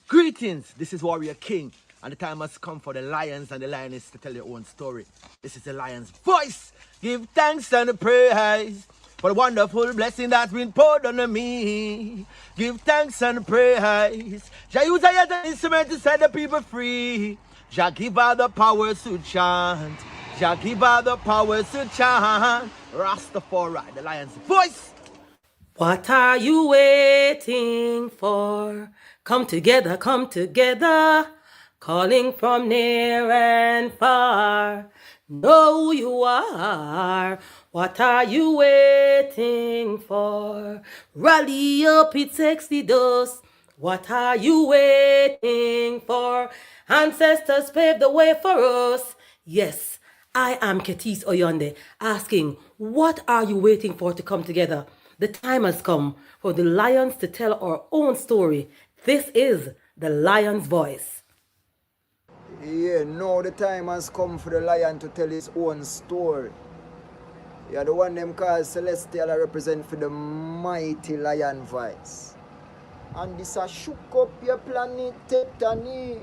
Greetings, this is Warrior King, and the time has come for the lions and the lioness to tell their own story. This is the lion's voice. Give thanks and praise for the wonderful blessing that's been poured on me. Give thanks and praise. Jah use an instrument to set the people free. Jah give her the powers to chant. Jah give her the powers to chant. Rastafari, the lion's voice. What are you waiting for? Come together, calling from near and far. Know who you are. What are you waiting for? Rally up, it's Exodus. What are you waiting for? Ancestors paved the way for us. Yes, I am Ketis Oyonde, asking, what are you waiting for to come together? The time has come for the lions to tell our own story. This is the lion's voice. Yeah, no, the time has come for the lion to tell his own story. Yeah, the one them called Selassie represent for the mighty lion voice. And this a shook up your planet tectonic.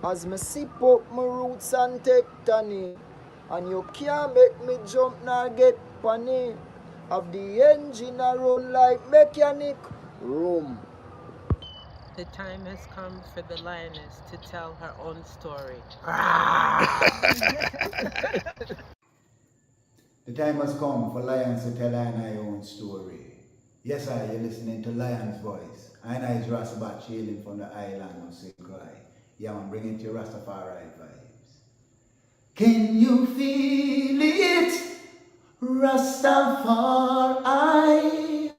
As me sip up my roots and tectonic. And you can't make me jump nor get panic. Of the engine a run like mechanic room. The time has come for the lioness to tell her own story. The time has come for lions to tell their own story. Yes, you're listening to Lion's Voice. I is Dejazmatch hailing from the island of Selassie. Yeah, I'm bringing to you Rastafari vibes. Can you feel it? Rastafari,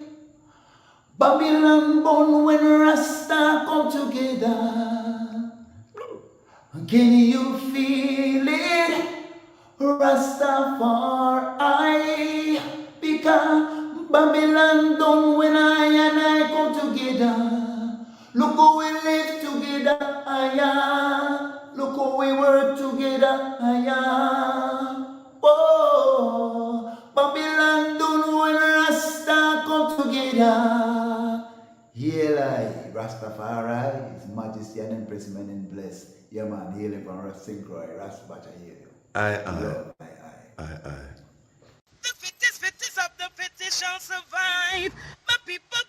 Babylon born when Rasta come together. Can you feel it? Rastafari, because Babylon done when I and I come together. Look how we live together, look how we work together, oh, Babylon done when Rasta come together. Haile, Rastafari, His Majesty and Empress men and blessed. Yeah man, hailing from Rastafari, Rastafari, I hear you. Aye. The fittest of the fittest shall survive. My people,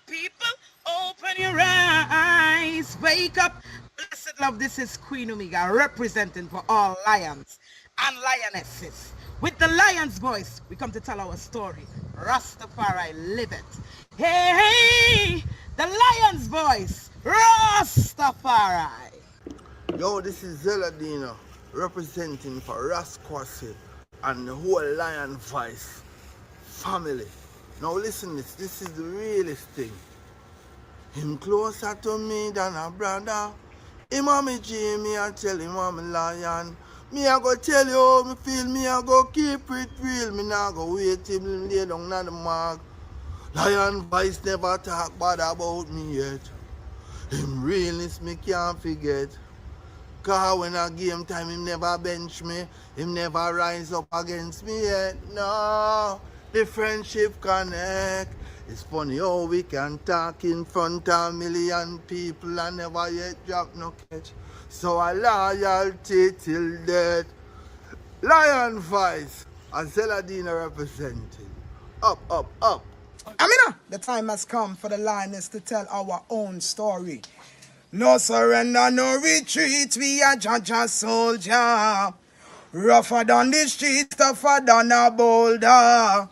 open your eyes. Wake up. Blessed love, this is Queen Omega representing for all lions and lionesses. With the lion's voice, we come to tell our story. Rastafari, live it. Hey, the lion's voice. Rastafari. Yo, this is Zelle representing for DejKwasi and the whole lion voice family. Now listen this is the realest thing. Him closer to me than a brother. Him a me G, me a tell him I'm a lion. Me a go tell you how me feel, me a go keep it real. Me nah go wait till him lay down on the mark. Lion voice never talk bad about me yet. Him realness me can't forget. Cause when a game time, him never bench me. Him never rise up against me yet. No, the friendship connect. It's funny how we can talk in front of a million people and never yet drop no catch. So a loyalty till death. Lion voice, and Selassie representing. Up. Amina, the time has come for the lioness to tell our own story. No surrender, no retreat, we are Jaja soldier. Rougher than the streets, tougher than a boulder.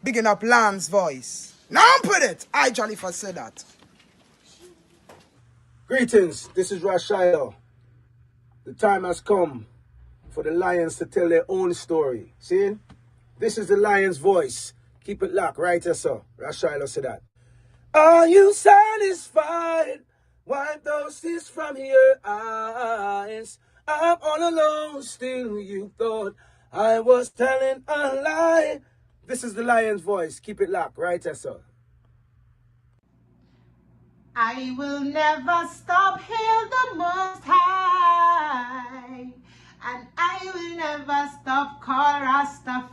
Bigging up Lamb's voice. Now put it, I Jalifa said that. Greetings, this is Haile. The time has come for the lions to tell their own story. See? This is the lion's voice. Keep it locked, right here, sir. Haile said that. Are you satisfied? Wipe those tears from your eyes. I'm all alone, still you thought I was telling a lie. This is the lion's voice. Keep it locked, right here, sir. I will never stop, hail the Most High. And I will never stop, call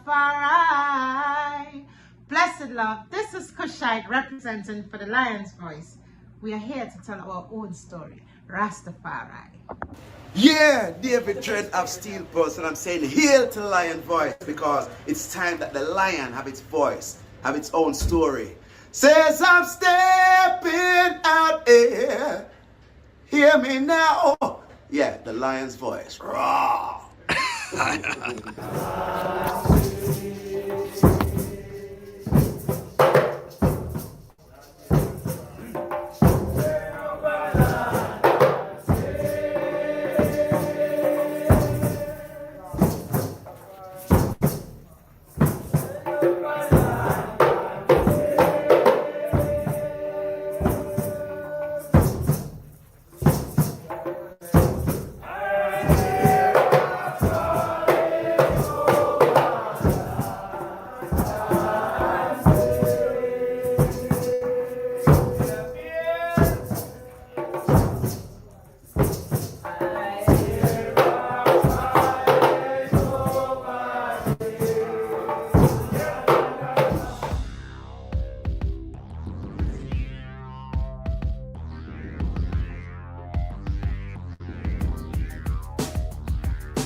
Rastafari. Blessed love, this is Kushite representing for the lion's voice. We are here to tell our own story. Rastafari. Yeah, David Dread of Steel Pulse, and I'm saying hail to Lion Voice because it's time that the lion have its voice, have its own story. Says I'm stepping out here. Hear me now. Yeah, the lion's voice. Raw.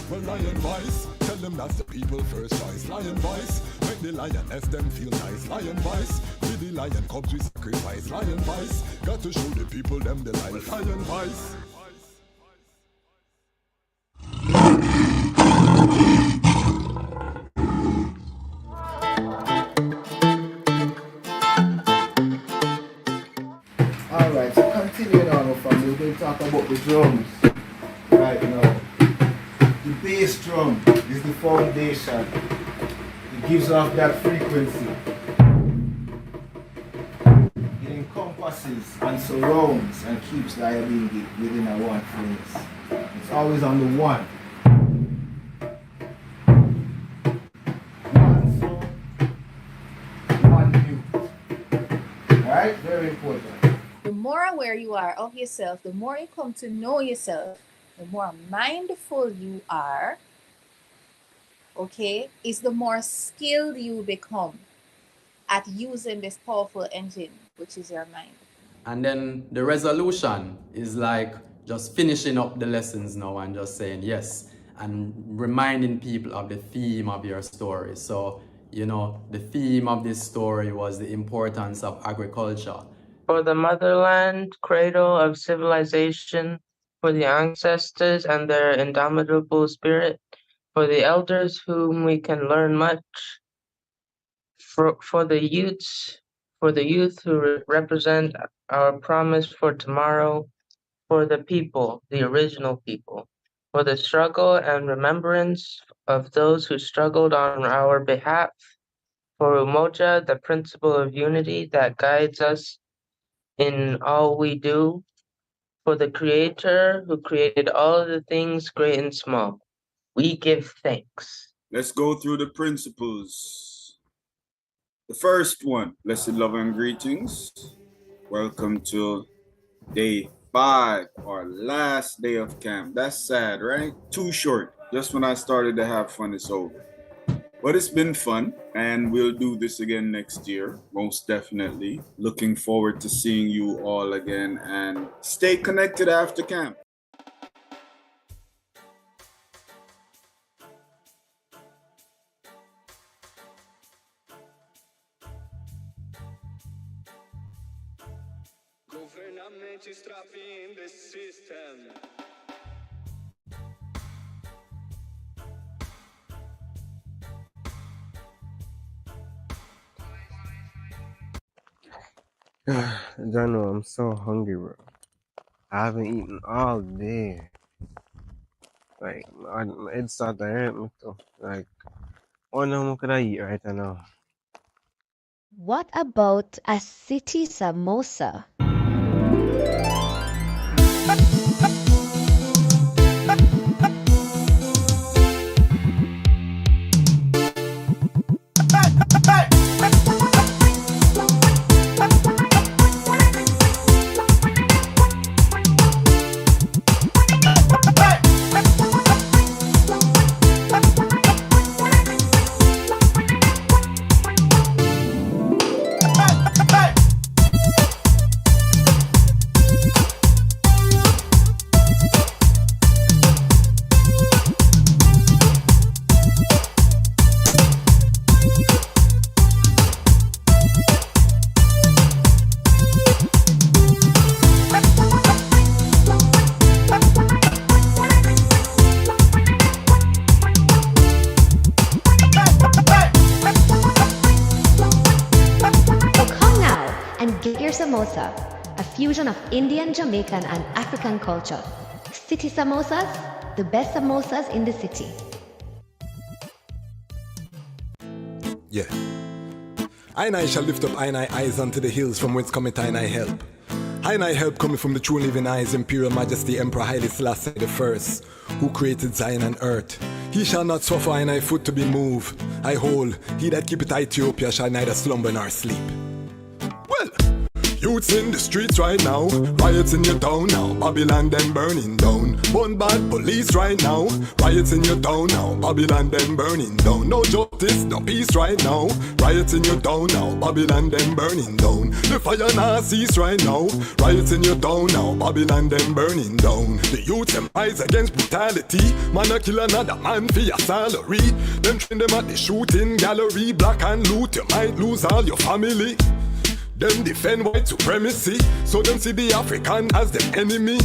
Well, Lion Voice, tell them that's the people first choice. Lion Voice, make the lioness them feel nice. Lion Voice, with the lion cubs we sacrifice. Lion Voice, got to show the people them the life. Lion Voice. Alright, so continuing on with family, we're going to talk about the drums right now. The bass drum is the foundation. It gives off that frequency. It encompasses and surrounds and keeps the idea within a one place. It's always on the one. One sound, one mute. Alright, very important. The more aware you are of yourself, the more you come to know yourself, the more mindful you are, okay, is the more skilled you become at using this powerful engine, which is your mind. And then the resolution is like just finishing up the lessons now and just saying yes, and reminding people of the theme of your story. So, you know, the theme of this story was the importance of agriculture. For the motherland, cradle of civilization, for the ancestors and their indomitable spirit, for the elders whom we can learn much, for the youth who represent our promise for tomorrow, for the people, the original people, for the struggle and remembrance of those who struggled on our behalf, for Umoja, the principle of unity that guides us in all we do, for the Creator who created all of the things great and small. We give thanks. Let's go through the principles. The first one, blessed love and greetings. Welcome to day 5, our last day of camp. That's sad, right? Too short. Just when I started to have fun, it's over. But it's been fun, and we'll do this again next year, most definitely. Looking forward to seeing you all again, and stay connected after camp. Government is trapping the system. Jano, I'm so hungry, bro. I haven't eaten all day. Like, my head started to hurt me too. Like, what more could I eat right now? What about a city samosa? Samosa, a fusion of Indian, Jamaican, and African culture. City Samosas, the best samosas in the city. Yeah. I shall lift up I eyes unto the hills from whence cometh I help. I help coming from the true living eyes, Imperial Majesty Emperor Haile Selassie the First, who created Zion and earth. He shall not suffer I foot to be moved. I hold, he that keepeth Ethiopia shall neither slumber nor sleep. Well, youths in the streets right now, riots in your town now, Babylon them burning down. Bun bad police right now, riots in your town now, Babylon them burning down. No justice, no peace right now, riots in your town now, Babylon them burning down. The fire now cease right now, riots in your town now, Babylon them burning down. The youths them rise against brutality, man a kill another man for your salary. Them train them at the shooting gallery, black and loot, you might lose all your family. Them defend white supremacy, so them see the African as them enemy.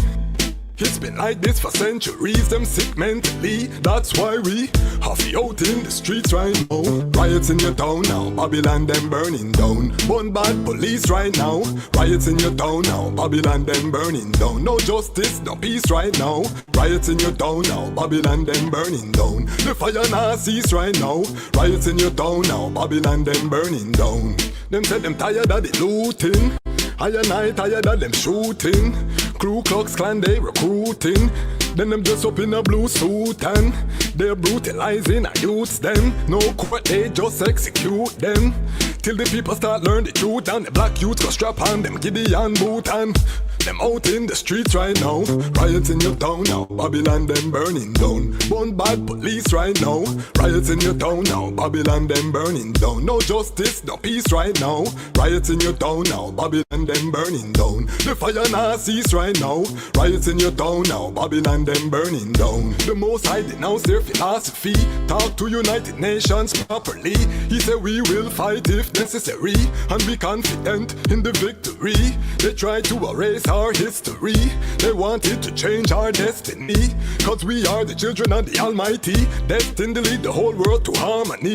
It's been like this for centuries, them sick mentally. That's why we have you out in the streets right now. Riots in your town now, Babylon them burning down. Bun bad police right now, riots in your town now, Babylon them burning down. No justice, no peace right now, riots in your town now, Babylon them burning down. The fire now cease right now, riots in your town now, Babylon them burning down. Them said them tired of the looting, I and I tired of them shooting. Ku Klux Klan they recruiting. Then them dress up in a blue suit and they're brutalizing our youths them. No court, they just execute them. Till the people start learn the truth and the black youths go strap on them Gideon boot and them out in the streets right now. Riots in your town now, Babylon them burning down. Bun bad police right now, riots in your town now, Babylon them burning down. No justice, no peace right now, riots in your town now, Babylon them burning down. The fire now cease right now, riots in your town now, Babylon them burning down. The Most High denounce their philosophy, talk to United Nations properly. He said we will fight if necessary, and be confident in the victory. They try to erase our history, they wanted to change our destiny, cause we are the children of the Almighty, destined to lead the whole world to harmony.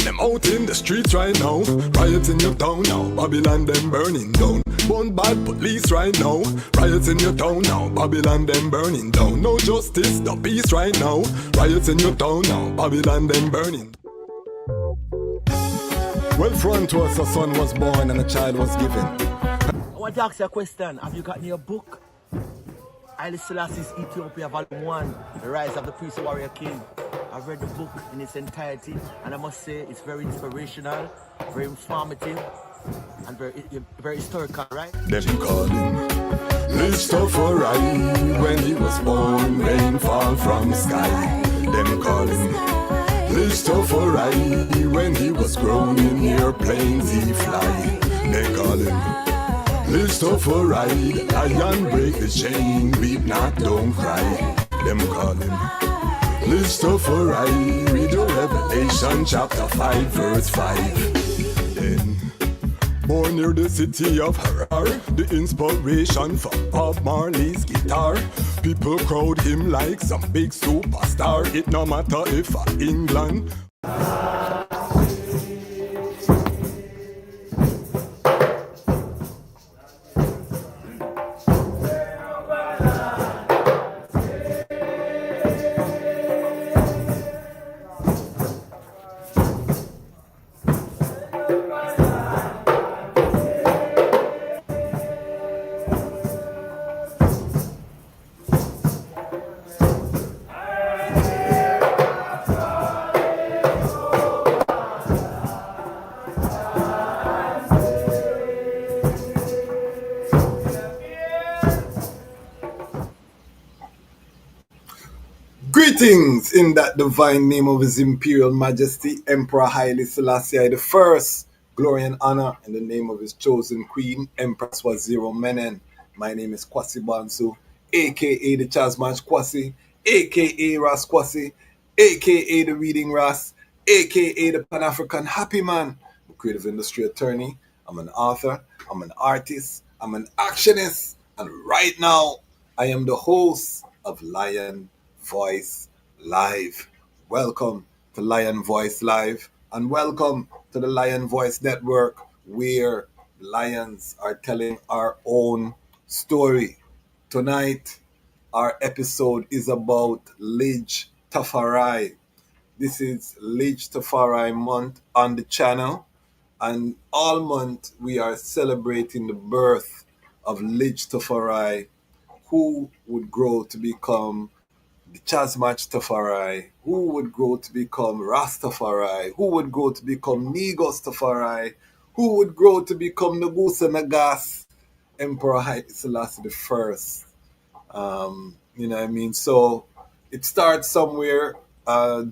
Them out in the streets right now, riots in your town now, Babylon them burning down. Bun bad police right now, riots in your town now, Babylon them burning down. No justice, no peace right now, riots in your town now, Babylon them burning. Well, front was a son was born and a child was given. I want to ask you a question. Have you gotten your book? Haile Selassie's Ethiopia Volume 1, The Rise of the Priest Warrior King. I've read the book in its entirety and I must say it's very inspirational, very informative and very historical, right? Them call him Lidj Tafari. When he was born, rain fall from sky. Them call him Lidj Tafari. When he was grown in airplanes he fly. They call him Lidj Tafari. The lion break the chain, weep not, don't cry. Them call him Lidj Tafari. Read your Revelation chapter 5 verse 5. Then born near the city of Harar, the inspiration for Bob Marley's guitar. People crowd him like some big superstar. It no matter if England. Greetings in that divine name of His Imperial Majesty Emperor Haile Selassie the First. Glory and honor in the name of His chosen Queen Empress Waziri Menen. My name is Kwasi Bonsu, aka DejazmatchKwasi, aka Ras Kwasi, aka the Reading Ras, aka the Pan-African Happy Man. I'm a creative industry attorney, I'm an author, I'm an artist, I'm an actionist, and right now I am the host of Lion Voice Live. Welcome to Lion Voice Live and welcome to the Lion Voice Network, where lions are telling our own story. Tonight, our episode is about Lidj Tafari. This is Lidj Tafari month on the channel, and all month we are celebrating the birth of Lidj Tafari, who would grow to become Dejazmatch Tafari, who would grow to become Rastafari, who would grow to become Negos Tafari, who would grow to become Nagusa Nagas, Emperor Haile Selassie the First. You know what I mean? So it starts somewhere.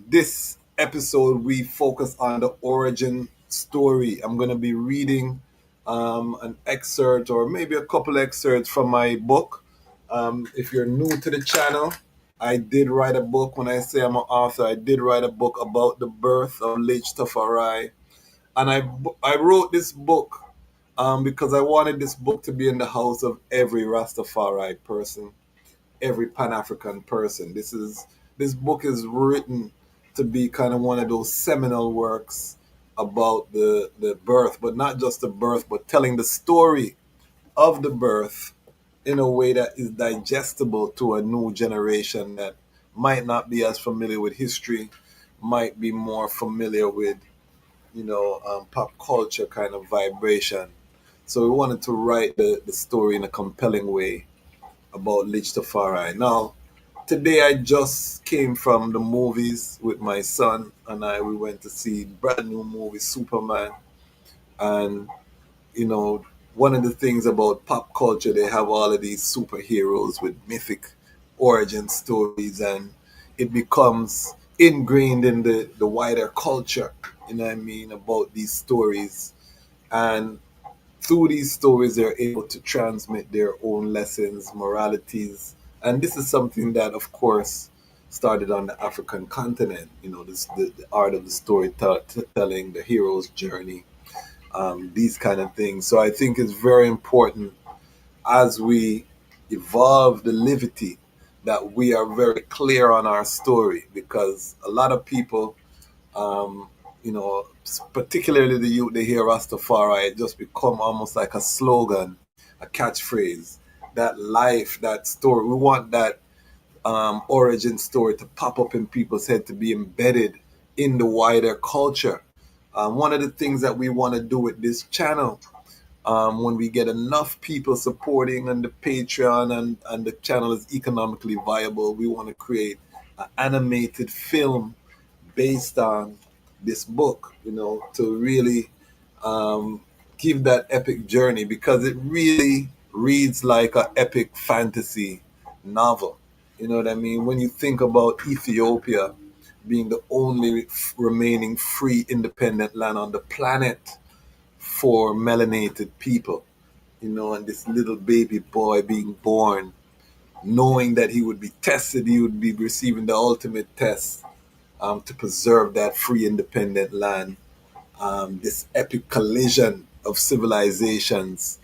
This episode, we focus on the origin story. I'm going to be reading an excerpt or maybe a couple excerpts from my book. If you're new to the channel, I did write a book. When I say I'm an author, I did write a book about the birth of Lidj Tafari. And I wrote this book because I wanted this book to be in the house of every Rastafari person, every Pan-African person. This book is written to be kind of one of those seminal works about the birth, but not just the birth, but telling the story of the birth in a way that is digestible to a new generation that might not be as familiar with history, might be more familiar with, pop culture kind of vibration. So we wanted to write the story in a compelling way about Lidj Tafari. Now, today I just came from the movies with my son and we went to see brand new movie Superman. And one of the things about pop culture, they have all of these superheroes with mythic origin stories, and it becomes ingrained in the wider culture, you know what I mean, about these stories. And through these stories, they're able to transmit their own lessons, moralities. And this is something that, of course, started on the African continent, the art of the storytelling, the hero's journey, these kind of things. So I think it's very important as we evolve the livity that we are very clear on our story, because a lot of people, um, particularly the youth, they hear Rastafari, it just become almost like a slogan, a catchphrase. That life, that story, we want that origin story to pop up in people's head, to be embedded in the wider culture. One of the things that we want to do with this channel, when we get enough people supporting on the Patreon and the channel is economically viable, we want to create an animated film based on this book, to really give that epic journey, because it really reads like an epic fantasy novel. You know what I mean? When you think about Ethiopia being the only remaining free independent land on the planet for melanated people, and this little baby boy being born, knowing that he would be tested, he would be receiving the ultimate test to preserve that free independent land. This epic collision of civilizations,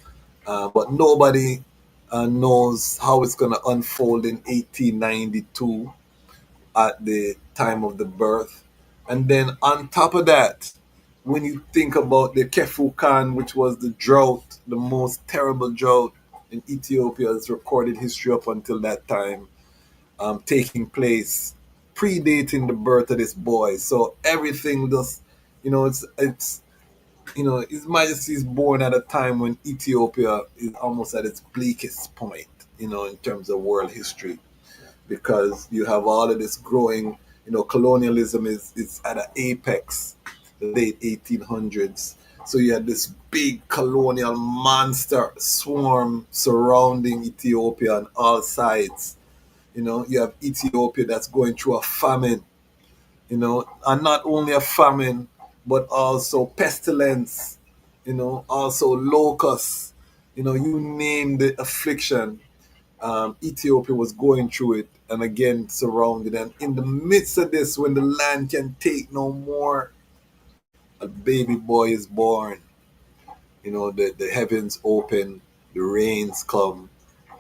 but nobody knows how it's going to unfold in 1892 at the time of the birth. And then on top of that, when you think about the Kefu Khan, which was the drought, the most terrible drought in Ethiopia's recorded history up until that time, taking place, predating the birth of this boy. So everything just, His Majesty is born at a time when Ethiopia is almost at its bleakest point, in terms of world history, because you have all of this growing, colonialism is at an apex, the late 1800s. So you had this big colonial monster swarm surrounding Ethiopia on all sides. You have Ethiopia that's going through a famine, and not only a famine, but also pestilence, also locusts, you name the affliction. Ethiopia was going through it, and again surrounded. And in the midst of this, when the land can take no more, a baby boy is born. The heavens open, the rains come,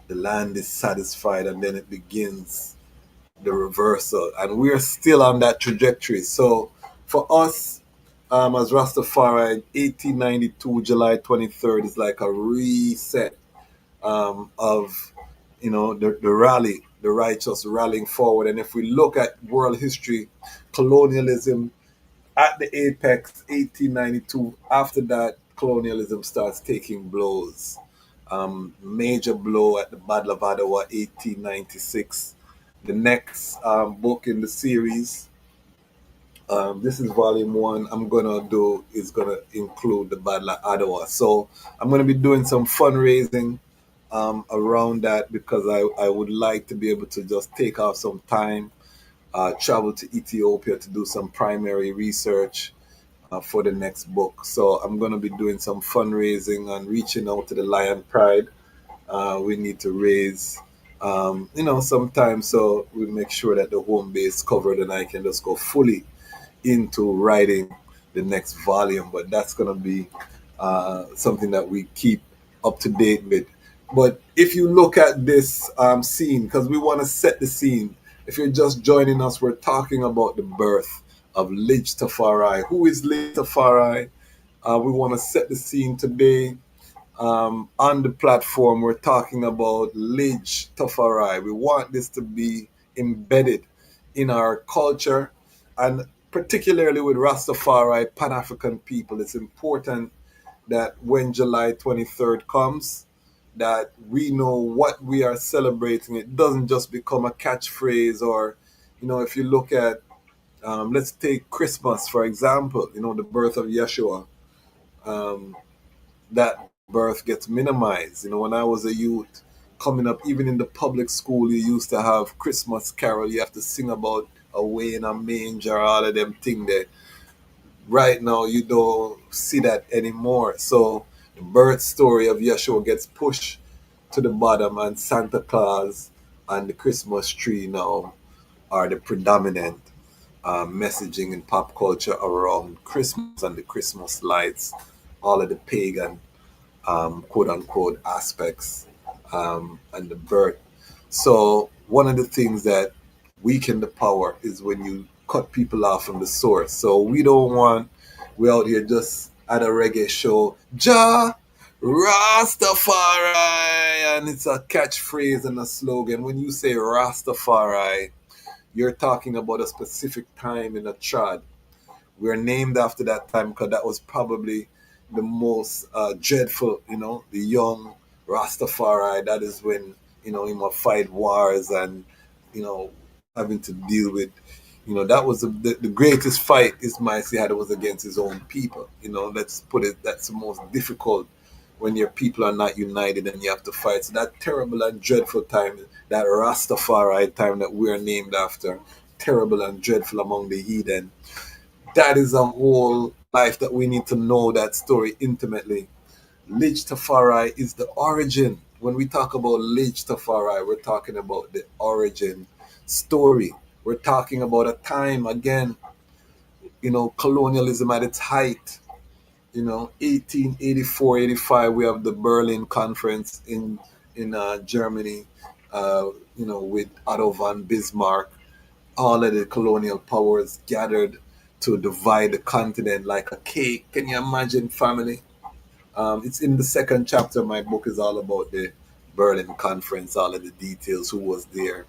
the land is satisfied, and then it begins the reversal. And we're still on that trajectory. So for us, as Rastafari, 1892, July 23rd is like a reset of, the rally, the righteous rallying forward. And if we look at world history, colonialism at the apex, 1892. After that, colonialism starts taking blows. Major blow at the Battle of Ottawa, 1896. The next book in the series, this is volume one, I'm gonna do is gonna include the Battle of Ottawa. So I'm gonna be doing some fundraising around that, because I would like to be able to just take off some time, travel to Ethiopia to do some primary research for the next book. So I'm going to be doing some fundraising and reaching out to the Lion Pride. We need to raise, some time, so we make sure that the home base covered and I can just go fully into writing the next volume. But that's going to be something that we keep up to date with. But if you look at this scene, because we want to set the scene, if you're just joining us, we're talking about the birth of Lidj Tafari. Who is Lidj Tafari? We want to set the scene today. On the platform, we're talking about Lidj Tafari. We want this to be embedded in our culture, and particularly with Rastafari, Pan African people. It's important that when July 23rd comes, that we know what we are celebrating. It doesn't just become a catchphrase, or, if you look at, let's take Christmas, for example, the birth of Yeshua. That birth gets minimized. When I was a youth coming up, even in the public school, you used to have Christmas carol. You have to sing about away in a manger, all of them thing there. Right now, you don't see that anymore. So the birth story of Yeshua gets pushed to the bottom, and Santa Claus and the Christmas tree now are the predominant messaging in pop culture around Christmas and the Christmas lights, all of the pagan quote unquote aspects, and the birth. So one of the things that weaken the power is when you cut people off from the source. So we out here just at a reggae show, Jah Rastafari, and it's a catchphrase and a slogan. When you say Rastafari, you're talking about a specific time in a trad. We're named after that time because that was probably the most dreadful, the young Rastafari. That is when, he must fight wars and, having to deal with, that was the greatest fight Ismail had was against his own people. Let's put it, that's the most difficult when your people are not united and you have to fight. So that terrible and dreadful time, that Rastafari time that we're named after, terrible and dreadful among the heathen, that is a whole life that we need to know that story intimately. Lidj Tafari is the origin. When we talk about Lidj Tafari, we're talking about the origin story. We're talking about a time, again, colonialism at its height. 1884, 85, we have the Berlin Conference in Germany, with Otto von Bismarck. All of the colonial powers gathered to divide the continent like a cake. Can you imagine, family? It's in the second chapter. My book is all about the Berlin Conference, all of the details, who was there,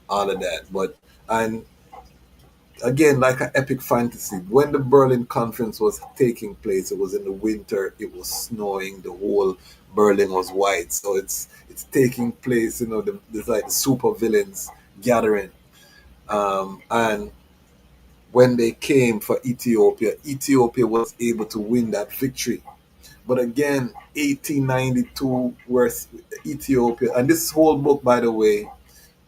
all of that. And again, like an epic fantasy, when the Berlin Conference was taking place, it was in the winter, it was snowing, the whole Berlin was white. So it's taking place, there's like the super villains gathering. And when they came for Ethiopia, Ethiopia was able to win that victory. But again, 1892, where Ethiopia, and this whole book, by the way,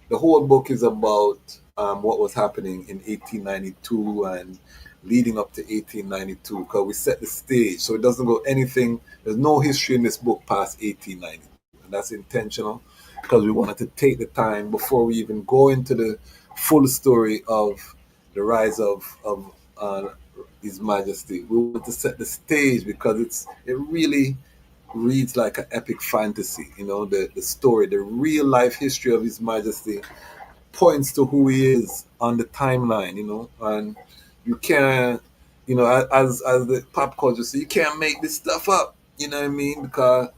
the whole book is about what was happening in 1892 and leading up to 1892, because we set the stage. So it doesn't go anything, there's no history in this book past 1892. And that's intentional, because we wanted to take the time before we even go into the full story of the rise of His Majesty. We want to set the stage because it really reads like an epic fantasy. The story, the real life history of His Majesty points to who he is on the timeline. And you can't you know, as the pop culture, so you can't make this stuff up. You know what I mean? Because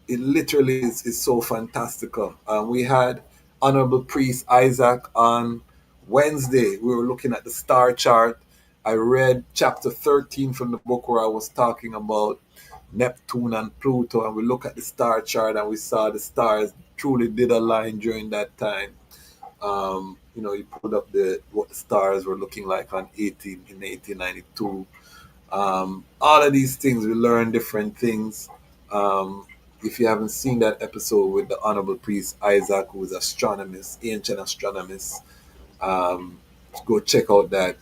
it literally is so fantastical. We had Honorable Priest Isaac on Wednesday. We were looking at the star chart. I read chapter 13 from the book where I was talking about Neptune and Pluto, and we look at the star chart and we saw the stars truly did align during that time. You know, he put up what the stars were looking like in 1892. All of these things, we learn different things. If you haven't seen that episode with the Honorable Priest Isaac, who is astronomist, ancient astronomist, go check out that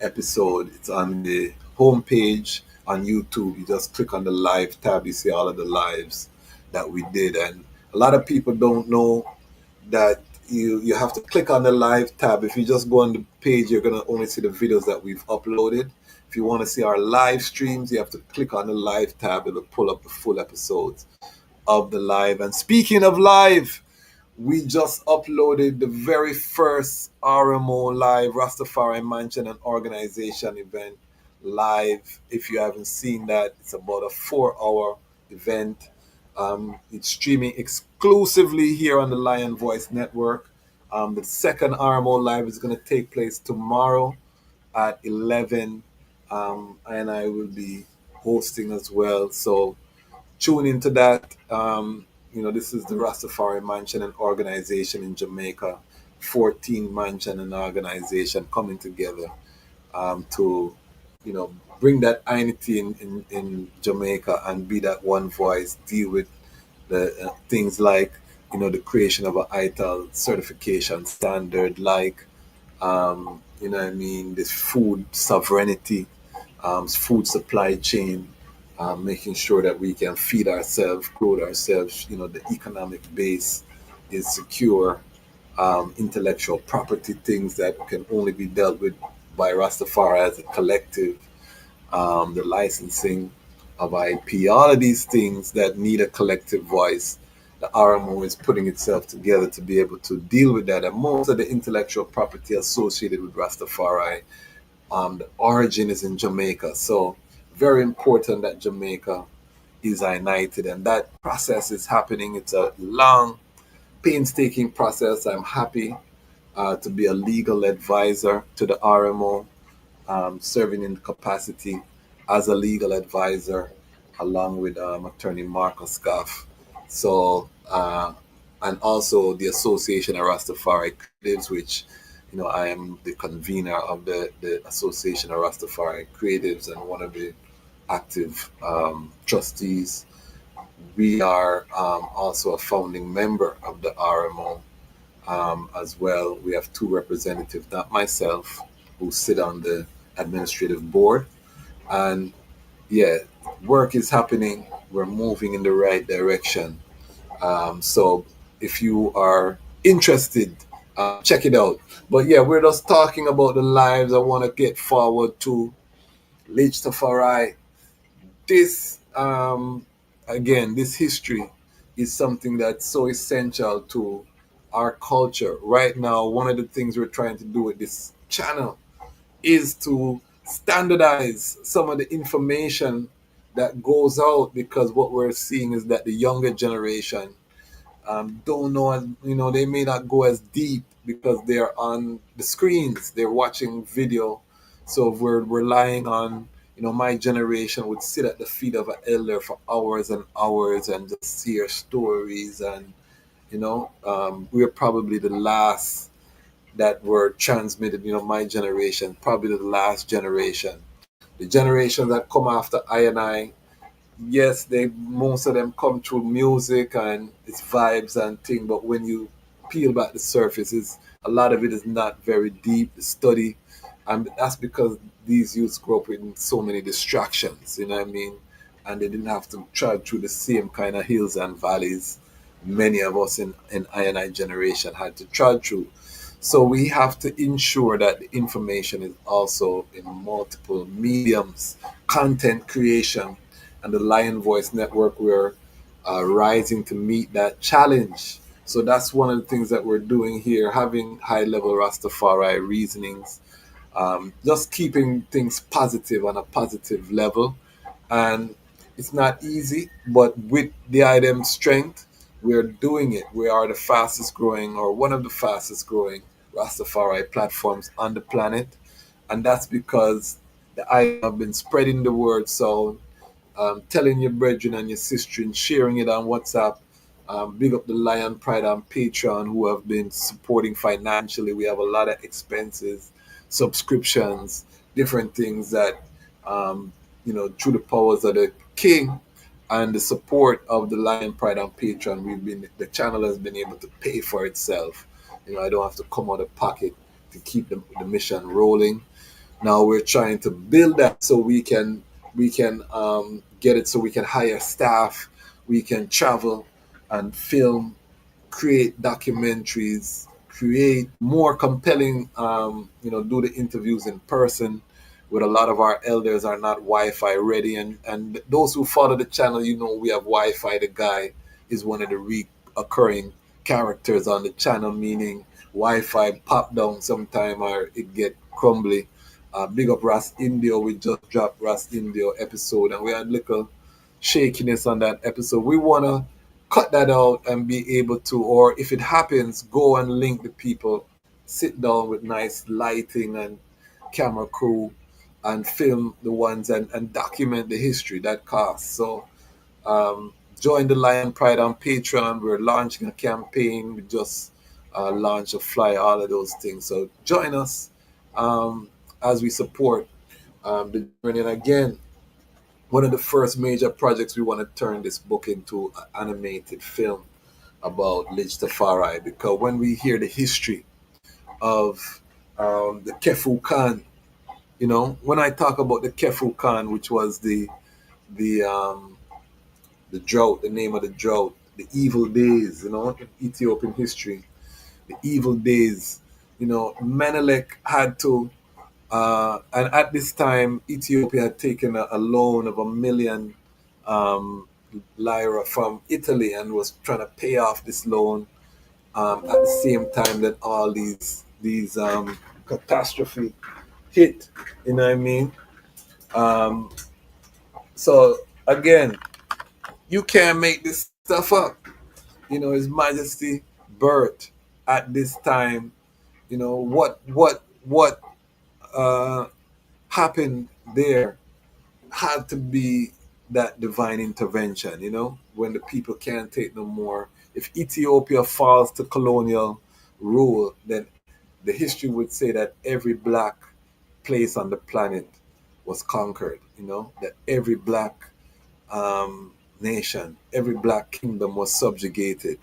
episode. It's on the homepage on YouTube. You just click on the live tab, you see all of the lives that we did. And a lot of people don't know that you have to click on the live tab. If you just go on the page, you're going to only see the videos that we've uploaded. If you want to see our live streams, you have to click on the live tab. It'll pull up the full episodes of the live. And speaking of live, we just uploaded the very first RMO live Rastafari Mansion and Organization event live. If you haven't seen that, it's about a 4-hour event. It's streaming exclusively here on the Lion Voice Network. The second RMO live is going to take place tomorrow at 11, and I will be hosting as well. So tune into that. You know, this is the Rastafari Mansion and Organization in Jamaica, 14 mansion and organization coming together to, you know, bring that unity in Jamaica and be that one voice, deal with the things like, you know, the creation of a ITAL certification standard, like, you know what I mean, this food sovereignty, food supply chain, making sure that we can feed ourselves, clothe ourselves, you know, the economic base is secure, intellectual property, things that can only be dealt with by Rastafari as a collective, the licensing of IP, all of these things that need a collective voice. The RMO is putting itself together to be able to deal with that. And most of the intellectual property associated with Rastafari, the origin is in Jamaica. So very important that Jamaica is united, and that process is happening. It's a long, painstaking process. I'm happy to be a legal advisor to the RMO, serving in capacity as a legal advisor along with attorney Marcus Scaff. So, and also the Association of Rastafari Creatives, which, you know, I am the convener of the Association of Rastafari Creatives and one of the active trustees. We are also a founding member of the RMO as well. We have 2 representatives, not myself, who sit on the administrative board. And yeah, work is happening. We're moving in the right direction. So if you are interested, check it out. But yeah, we're just talking about the lives. I want to get forward to Lidj Tafari. This, again, this history is something that's so essential to our culture. Right now, one of the things we're trying to do with this channel is to standardize some of the information that goes out, because what we're seeing is that the younger generation don't know, you know, they may not go as deep because they're on the screens, they're watching video. So if we're relying on, you know, my generation would sit at the feet of an elder for hours and hours and just hear stories. And, you know, we're probably the last that were transmitted, you know, my generation, probably the last generation. The generation that come after I and I, yes, they most of them come through music and it's vibes and thing, but when you peel back the surface, a lot of it is not very deep, the study, and that's because these youths grew up with so many distractions, you know what I mean? And they didn't have to trudge through the same kind of hills and valleys many of us in I generation had to trudge through. So we have to ensure that the information is also in multiple mediums, content creation, and the Lion Voice Network, we're rising to meet that challenge. So that's one of the things that we're doing here, having high-level Rastafari reasonings, just keeping things positive on a positive level. And it's not easy, but with the item strength, we're doing it. We are the fastest growing, or one of the fastest growing Rastafari platforms on the planet. And that's because the item have been spreading the word. So telling your brethren and your sister and sharing it on WhatsApp. Big up the Lion Pride on Patreon who have been supporting financially. We have a lot of expenses, subscriptions, different things that, through the powers of the King and the support of the Lion Pride on Patreon, the channel has been able to pay for itself. I don't have to come out of pocket to keep the mission rolling. Now we're trying to build that so we can get it so we can hire staff, we can travel and film, create documentaries, create more compelling, do the interviews in person. With a lot of our elders are not Wi-Fi ready, and those who follow the channel, we have Wi-Fi. The guy is one of the reoccurring characters on the channel, meaning Wi-Fi pop down sometime or it get crumbly. Big up Ras Indio. We just dropped Ras Indio episode, and we had little shakiness on that episode. We wanna cut that out and be able to, or if it happens, go and link the people, sit down with nice lighting and camera crew, and film the ones and document the history that costs. So join the Lion Pride on Patreon. We're launching a campaign. We just launched a flyer, all of those things. So join us as we support the journey. And again, one of the first major projects, we want to turn this book into an animated film about Lidj Tafari, because when we hear the history of the Kefu Khan, when I talk about the Kefu Khan, which was the drought, the name of the drought, the evil days, in Ethiopian history, the evil days, Menelik had to, and at this time, Ethiopia had taken a loan of 1 million lira from Italy and was trying to pay off this loan at the same time that all these catastrophe hit. You know what I mean? So again, you can't make this stuff up. His Majesty birth at this time. What happened there had to be that divine intervention. When the people can't take no more. If Ethiopia falls to colonial rule, then the history would say that every black place on the planet was conquered. That every black nation, every black kingdom was subjugated.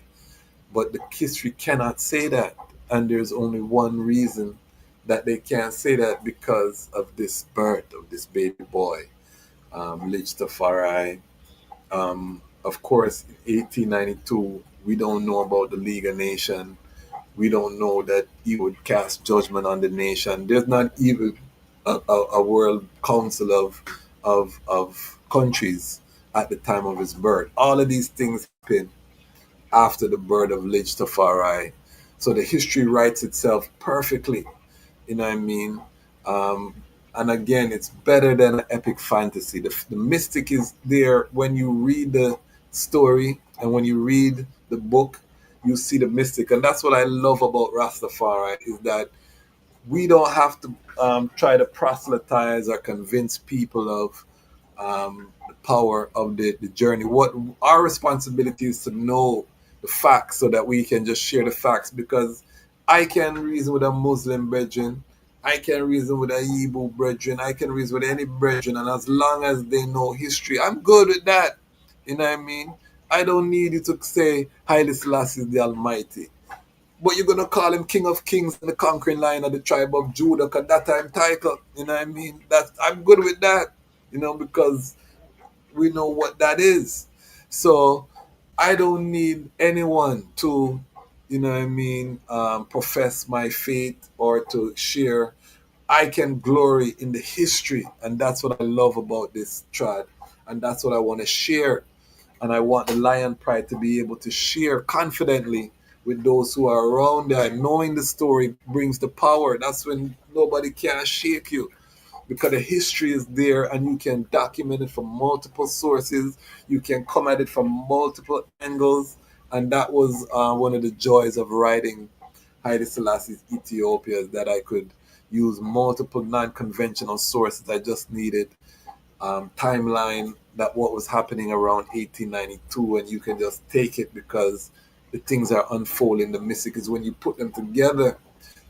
But the history cannot say that. And there's only one reason that they can't say that, because of this birth of this baby boy, Lidj Tafari. Of course, in 1892, we don't know about the League of Nations. We don't know that he would cast judgment on the nation. There's not even a world council of countries at the time of his birth. All of these things happen after the birth of Lidj Tafari. So the history writes itself perfectly. You know what I mean? And again, it's better than an epic fantasy. The mystic is there when you read the story, and when you read the book, you see the mystic. And that's what I love about Rastafari, is that we don't have to try to proselytize or convince people of the power of the journey. What our responsibility is to know the facts so that we can just share the facts, because I can reason with a Muslim brethren, I can reason with a Hebrew brethren, I can reason with any brethren, and as long as they know history, I'm good with that. You know what I mean? I don't need you to say Haile Selassie is the Almighty. But you're gonna call him King of Kings and the conquering lion of the tribe of Judah, because that time title. You know what I mean? I'm good with that. Because we know what that is. So I don't need anyone to, profess my faith or to share. I can glory in the history, and that's what I love about this trad, and that's what I want to share. And I want the Lion Pride to be able to share confidently with those who are around there. Knowing the story brings the power. That's when nobody can shake you, because the history is there and you can document it from multiple sources. You can come at it from multiple angles. And that was one of the joys of writing Haile Selassie's Ethiopia, that I could use multiple non-conventional sources. I just needed timeline, that what was happening around 1892, and you can just take it because the things are unfolding. The mystic is when you put them together,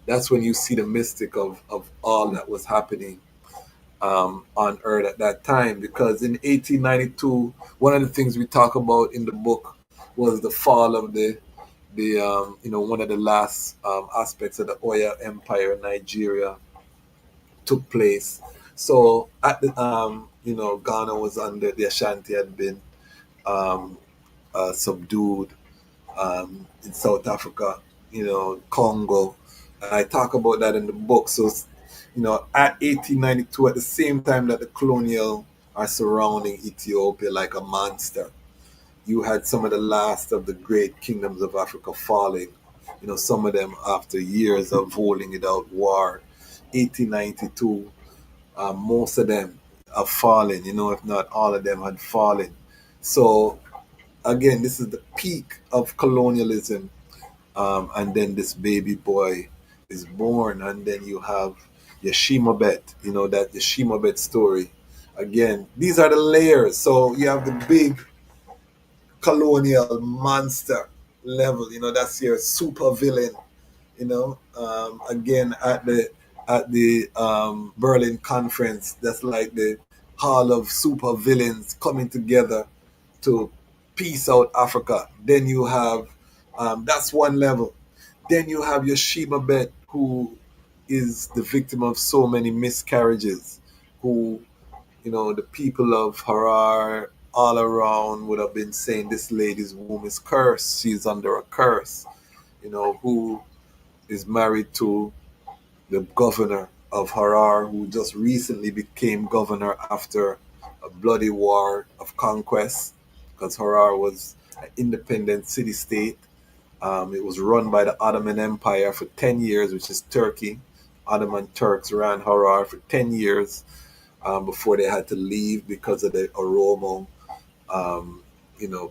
that's when you see the mystic of all that was happening on earth at that time. Because in 1892, one of the things we talk about in the book was the fall of the one of the last aspects of the Oya Empire in Nigeria took place. So at the Ghana was under the Ashanti, had been subdued, in South Africa, Congo. And I talk about that in the book. So, at 1892, at the same time that the colonial are surrounding Ethiopia like a monster, you had some of the last of the great kingdoms of Africa falling. Some of them after years of holding it out war. 1892, most of them have fallen, if not all of them had fallen. So again, this is the peak of colonialism. And then this baby boy is born, and then you have Yeshimabet, that Yeshimabet story. Again, these are the layers. So you have the big colonial monster level, that's your super villain, again at the Berlin conference, that's like the hall of super villains coming together to peace out Africa. Then you have that's one level. Then you have your Shimabet, who is the victim of so many miscarriages, who the people of Harar all around would have been saying this lady's womb is cursed. She's under a curse. Who is married to the governor of Harar, who just recently became governor after a bloody war of conquest, because Harar was an independent city state. It was run by the Ottoman Empire for 10 years, which is Turkey. Ottoman Turks ran Harar for 10 years before they had to leave because of the Oromo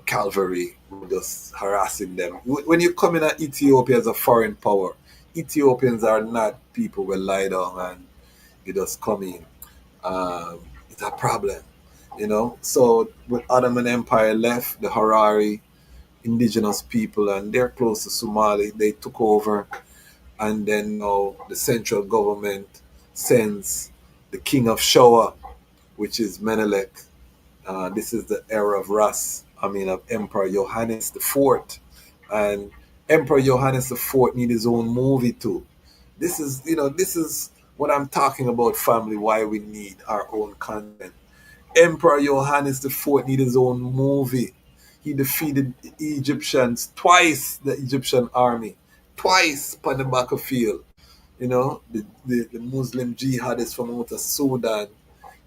cavalry were just harassing them. When you come in at Ethiopia as a foreign power, Ethiopians are not people who lie down and you just come in. It's a problem. So when Ottoman Empire left, the Harari indigenous people, and they're close to Somali, they took over, and then now the central government sends the king of Showa, which is Menelik. This is the era of of Emperor Johannes IV. And Emperor Johannes IV need his own movie too. This is what I'm talking about, family, why we need our own content. Emperor Johannes IV need his own movie. He defeated the Egyptians twice, the Egyptian army, twice on the battlefield. The Muslim jihadists from out of Sudan.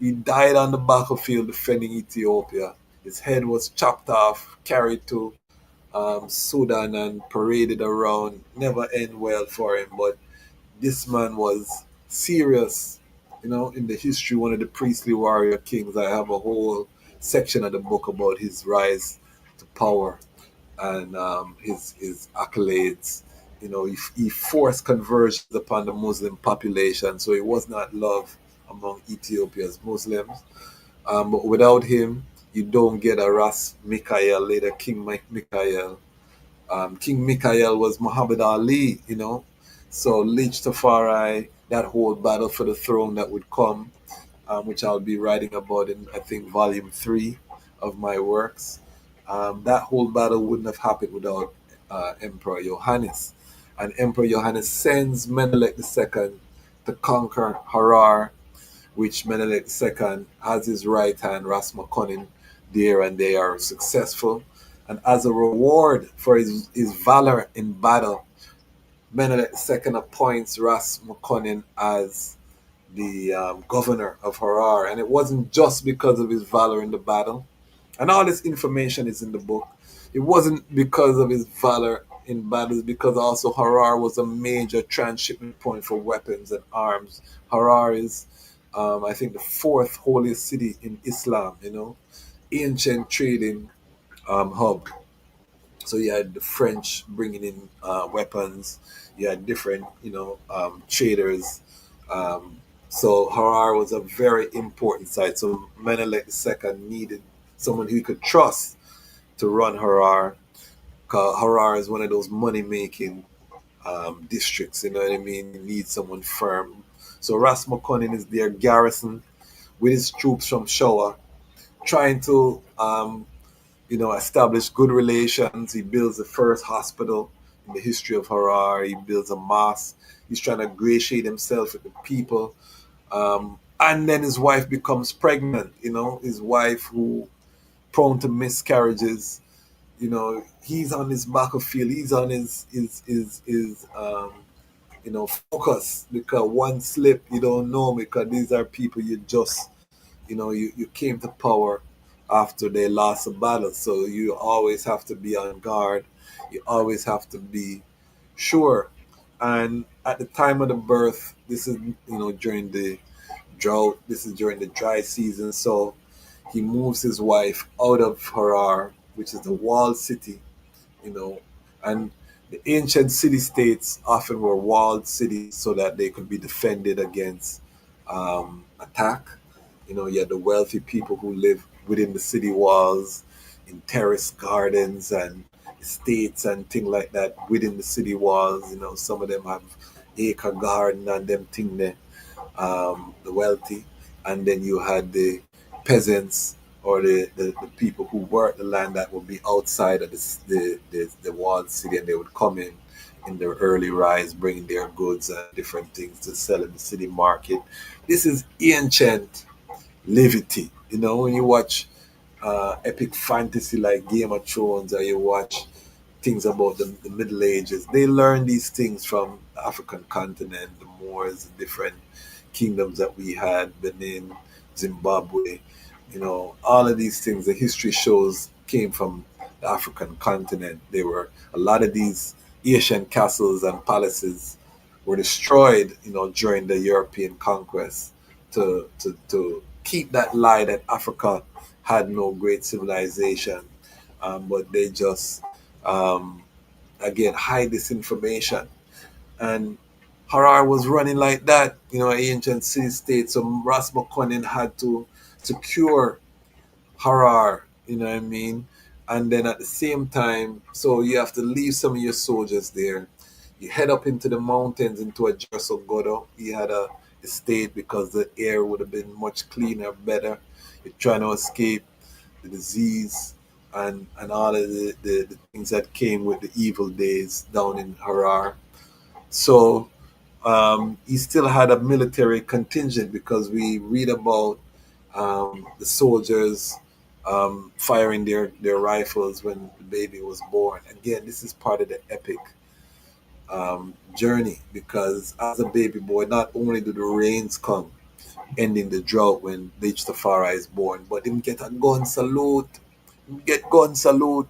He died on the battlefield defending Ethiopia. His head was chopped off, carried to Sudan, and paraded around. Never end well for him, but this man was serious. In the history, one of the priestly warrior kings. I have a whole section of the book about his rise to power and his accolades. He forced conversions upon the Muslim population, so he was not loved among Ethiopia's Muslims. But without him, you don't get a Ras Mikhael, later King Mikhael. King Mikhael was Muhammad Ali. So Lidj Tafari, that whole battle for the throne that would come, which I'll be writing about in, I think, volume 3 of my works. That whole battle wouldn't have happened without Emperor Johannes. And Emperor Johannes sends Menelik II to conquer Harar, which Menelik II has his right hand, Ras Makonnen, there, and they are successful. And as a reward for his valor in battle, Menelik II appoints Ras Makonnen as the governor of Harar. And it wasn't just because of his valor in the battle. And all this information is in the book. It wasn't because of his valor in battles because also Harar was a major transshipment point for weapons and arms. Harar is, I think, the fourth holiest city in Islam, ancient trading hub. So you had the French bringing in weapons. You had different, traders. So Harar was a very important site. So Menelik II needed someone he could trust to run Harar. 'Cause Harar is one of those money making districts. You know what I mean? You need someone firm. So Ras McCunnin is their garrison with his troops from Showa, trying to establish good relations. He builds the first hospital in the history of Harar. He builds a mosque. He's trying to ingratiate himself with the people. And then his wife becomes pregnant. His wife, who prone to miscarriages. He's on his battlefield. He's on his focus, because one slip, you don't know, because these are people you came to power after they lost a battle. So you always have to be on guard. You always have to be sure. And at the time of the birth, this is, during the drought, this is during the dry season. So he moves his wife out of Harar, which is the walled city, you know, and the ancient city states often were walled cities so that they could be defended against attack. You had the wealthy people who live within the city walls, in terrace gardens and estates and things like that within the city walls. Some of them have acre garden and them thing there, the wealthy. And then you had the peasants, or the people who worked the land, that would be outside of the walled city, and they would come in their early rise, bringing their goods and different things to sell in the city market. This is ancient levity. When you watch epic fantasy like Game of Thrones, or you watch things about the Middle Ages, they learn these things from the African continent, the Moors, the different kingdoms that we had, Benin, Zimbabwe. All of these things, the history shows, came from the African continent. They were, a lot of these Asian castles and palaces were destroyed, during the European conquest, to keep that lie that Africa had no great civilization. But they just, again, hide this information. And Harar was running like that, ancient city state. So Ras McCunnin had to secure Harar, you know what I mean? And then at the same time, so you have to leave some of your soldiers there. You head up into the mountains, into a Godo. He had a estate because the air would have been much cleaner, better. You're trying to escape the disease and all of the things that came with the evil days down in Harar. So he still had a military contingent, because we read about the soldiers firing their rifles when the baby was born. Again, this is part of the epic journey, because as a baby boy, not only do the rains come, ending the drought when Lidj Tafari is born, but him get a gun salute. Him get gun salute,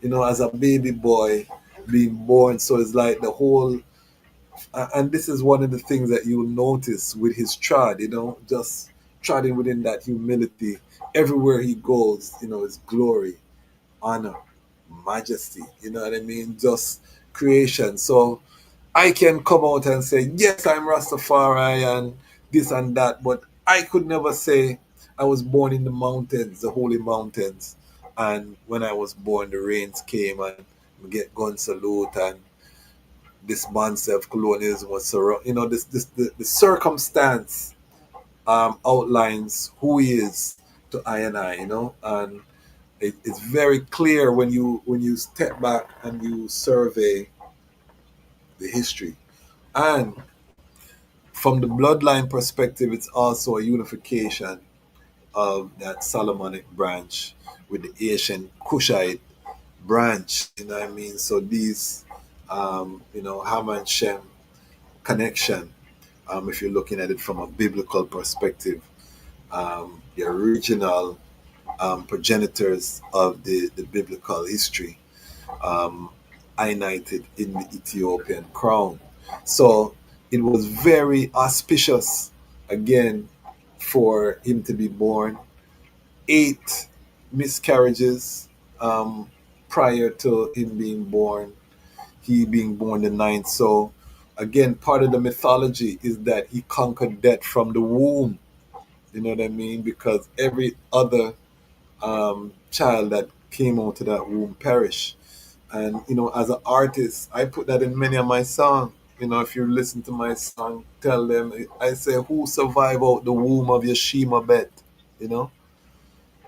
as a baby boy being born. So it's like the whole, and this is one of the things that you'll notice with his trad, just treading within that humility. Everywhere he goes, his glory, honor, majesty, you know what I mean? Just creation. So I can come out and say, yes, I'm Rastafari and this and that, but I could never say I was born in the mountains, the holy mountains. And when I was born, the rains came and we get gun salute, and this concept of colonialism was surround. The circumstance outlines who he is to I and I. And it's very clear when you step back and you survey the history. And from the bloodline perspective, it's also a unification of that Solomonic branch with the Asian Kushite branch. You know what I mean? So these, Ham and Shem connection, if you're looking at it from a biblical perspective, the original progenitors of the biblical history. knighted in the Ethiopian crown. So it was very auspicious again for him to be born. 8 miscarriages prior to him being born, he being born the ninth. So again, part of the mythology is that he conquered death from the womb. You know what I mean? Because every other child that came out of that womb perished. And as an artist, I put that in many of my songs. If you listen to my song, tell them I say, "Who survived out the womb of Yeshima Bet?" You know,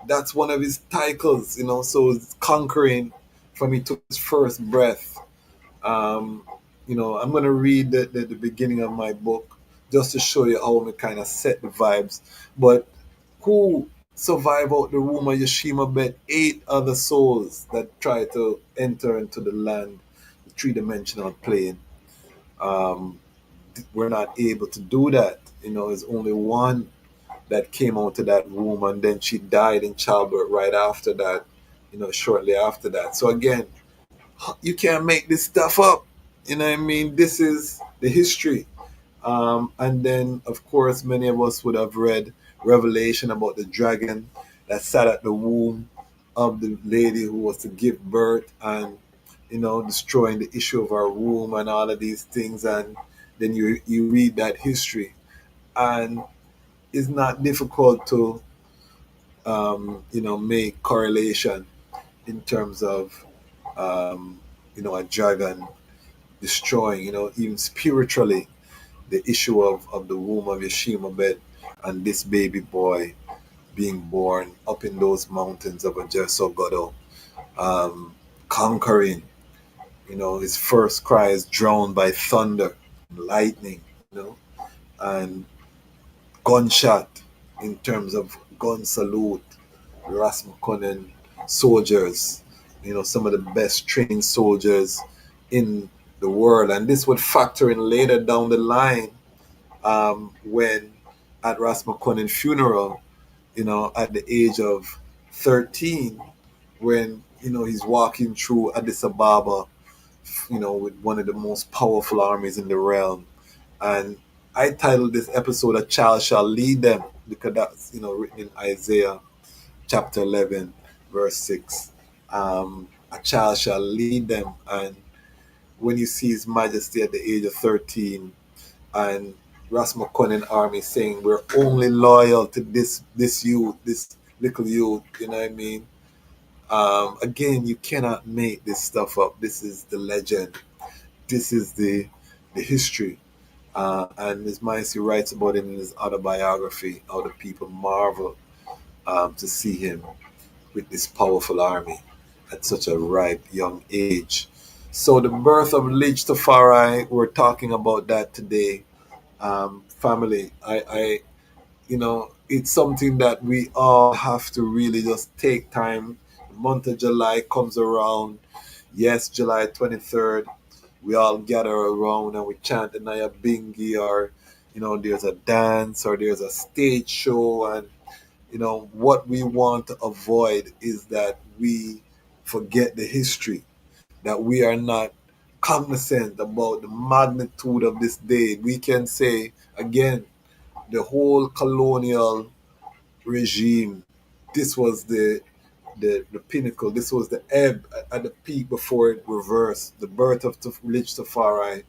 that's one of his titles. So it's conquering from he took his first breath. Um, I'm gonna read the beginning of my book just to show you how we kind of set the vibes. But who survive out the womb of Yeshima Bet? 8 other souls that try to enter into the land, the three-dimensional plane. Um, we're not able to do that. There's only one that came out of that womb, and then she died in childbirth right after that. Shortly after that. So again, you can't make this stuff up. You know what I mean? This is the history. And then, of course, many of us would have read Revelation about the dragon that sat at the womb of the lady who was to give birth and, destroying the issue of our womb and all of these things. And then you read that history. And it's not difficult to, make correlation in terms of, a dragon destroying, even spiritually, the issue of the womb of Yeshima Bet and this baby boy being born up in those mountains of Ajersogodo, conquering. His first cry is drowned by thunder, lightning, and gunshot in terms of gun salute, Ras McCunnan soldiers, some of the best trained soldiers in the world. And this would factor in later down the line when at Ras McCunnan funeral, at the age of 13, when, he's walking through Addis Ababa, with one of the most powerful armies in the realm. And I titled this episode "A Child Shall Lead Them" because that's, written in Isaiah chapter 11, verse 6. A child shall lead them. And when you see His Majesty at the age of 13 and Ras McCunnan army saying, "We're only loyal to this youth, this little youth," you know what I mean? Again, you cannot make this stuff up. This is the legend. This is the history. And His Majesty writes about it in his autobiography, how the people marvel to see him with this powerful army at such a ripe young age. So the birth of Lidj Tafari, we're talking about that today. Family, it's something that we all have to really just take time. The month of July comes around. Yes, July 23rd, we all gather around and we chant the Naya Bingi, or, there's a dance or there's a stage show. And, what we want to avoid is that we forget the history, that we are not cognizant about the magnitude of this day. We can say, again, the whole colonial regime, this was the pinnacle, this was the ebb at the peak before it reversed, the birth of Lidj Tafari.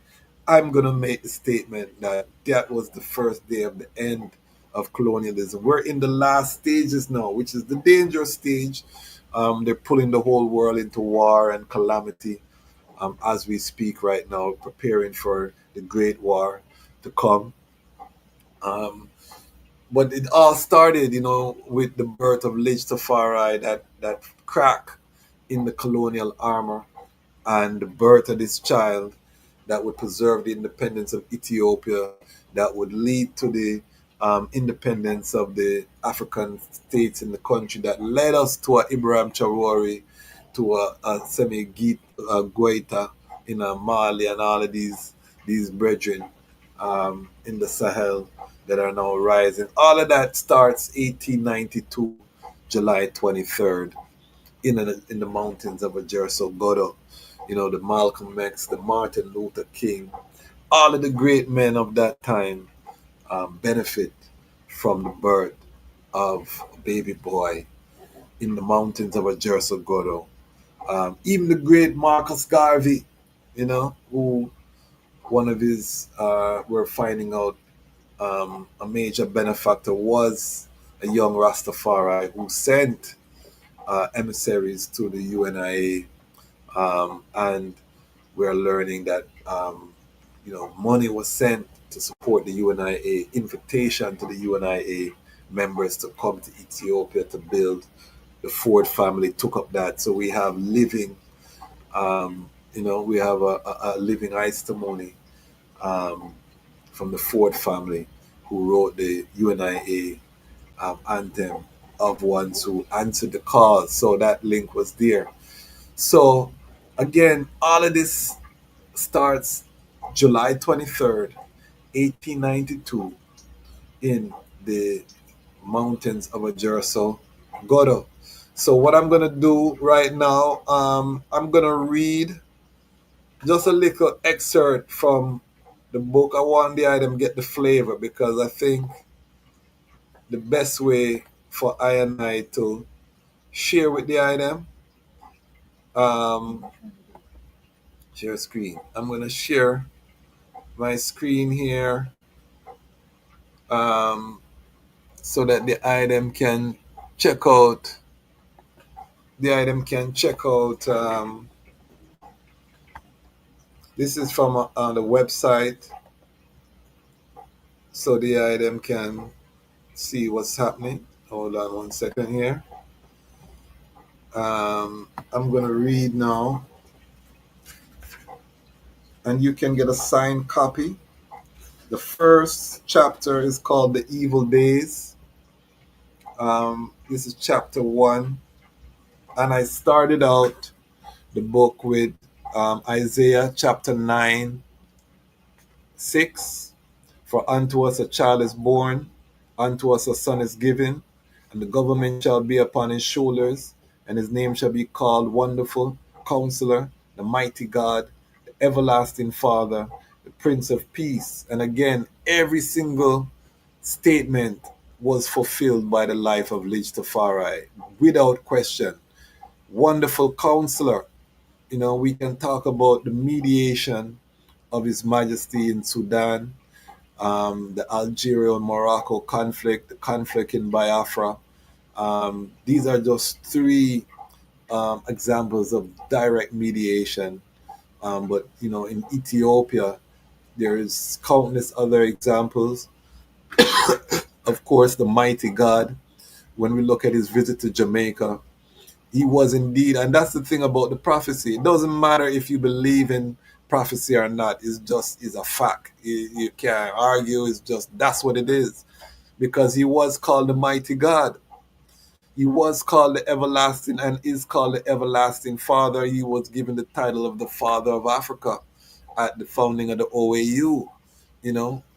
I'm going to make the statement that that was the first day of the end of colonialism. We're in the last stages now, which is the dangerous stage. They're pulling the whole world into war and calamity as we speak right now, preparing for the Great War to come. But it all started, with the birth of Lidj Tafari, that crack in the colonial armor, and the birth of this child that would preserve the independence of Ethiopia, that would lead to the independence of the African states in the country, that led us to a Ibrahim Traore, to a Semi Goita in Mali, and all of these brethren in the Sahel that are now rising. All of that starts 1892, July 23rd, in the mountains of Ajersogodo. the Malcolm X, the Martin Luther King, all of the great men of that time benefit from the birth of a baby boy in the mountains of Ajerso Godo. Even the great Marcus Garvey, who one of his, we're finding out, a major benefactor was a young Rastafari who sent emissaries to the UNIA, and we're learning that money was sent to support the UNIA, invitation to the UNIA members to come to Ethiopia to build. The Ford family took up that, so we have living, we have a living testimony from the Ford family who wrote the UNIA anthem of ones who answered the call. So that link was there. So again, all of this starts July 23rd, 1892 in the mountains of Ajerso Godo. So what I'm going to do right now, I'm going to read just a little excerpt from the book. I want the item get the flavor, because I think the best way for I and I to share with the item, share screen. I'm going to share my screen here, so that the item can check out. This is from on the website, so the item can see what's happening. Hold on 1 second here. I'm going to read now, and you can get a signed copy. The first chapter is called The Evil Days. This is chapter 1, and I started out the book with Isaiah chapter 9:6. For unto us a child is born, unto us a son is given, and the government shall be upon his shoulders, and his name shall be called Wonderful, Counselor, the Mighty God, the Everlasting Father, the Prince of Peace. And again, every single statement was fulfilled by the life of Lidj Tafari, without question. Wonderful Counselor. We can talk about the mediation of His Majesty in Sudan, the Algeria-Morocco conflict, the conflict in Biafra. These are just three examples of direct mediation. But, in Ethiopia, there is countless other examples. Of course, the mighty God, when we look at his visit to Jamaica, he was indeed, and that's the thing about the prophecy. It doesn't matter if you believe in prophecy or not. It's a fact. You can't argue. It's just, that's what it is. Because he was called the mighty God. He was called the everlasting, and is called the everlasting Father. He was given the title of the Father of Africa at the founding of the OAU.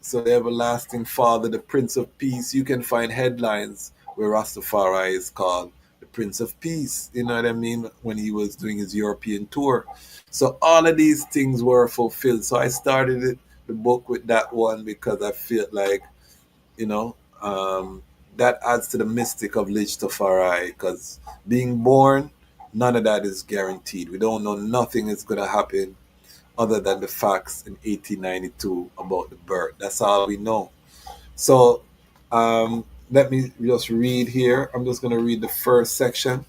So the everlasting Father, the Prince of Peace. You can find headlines where Rastafari is called the Prince of Peace, you know what I mean, when he was doing his European tour. So all of these things were fulfilled. So I started the book with that one, because I feel like, that adds to the mystic of Lidj Tafari, because being born, none of that is guaranteed. We don't know, nothing is going to happen other than the facts in 1892 about the birth. That's all we know. So let me just read here. I'm just going to read the first section.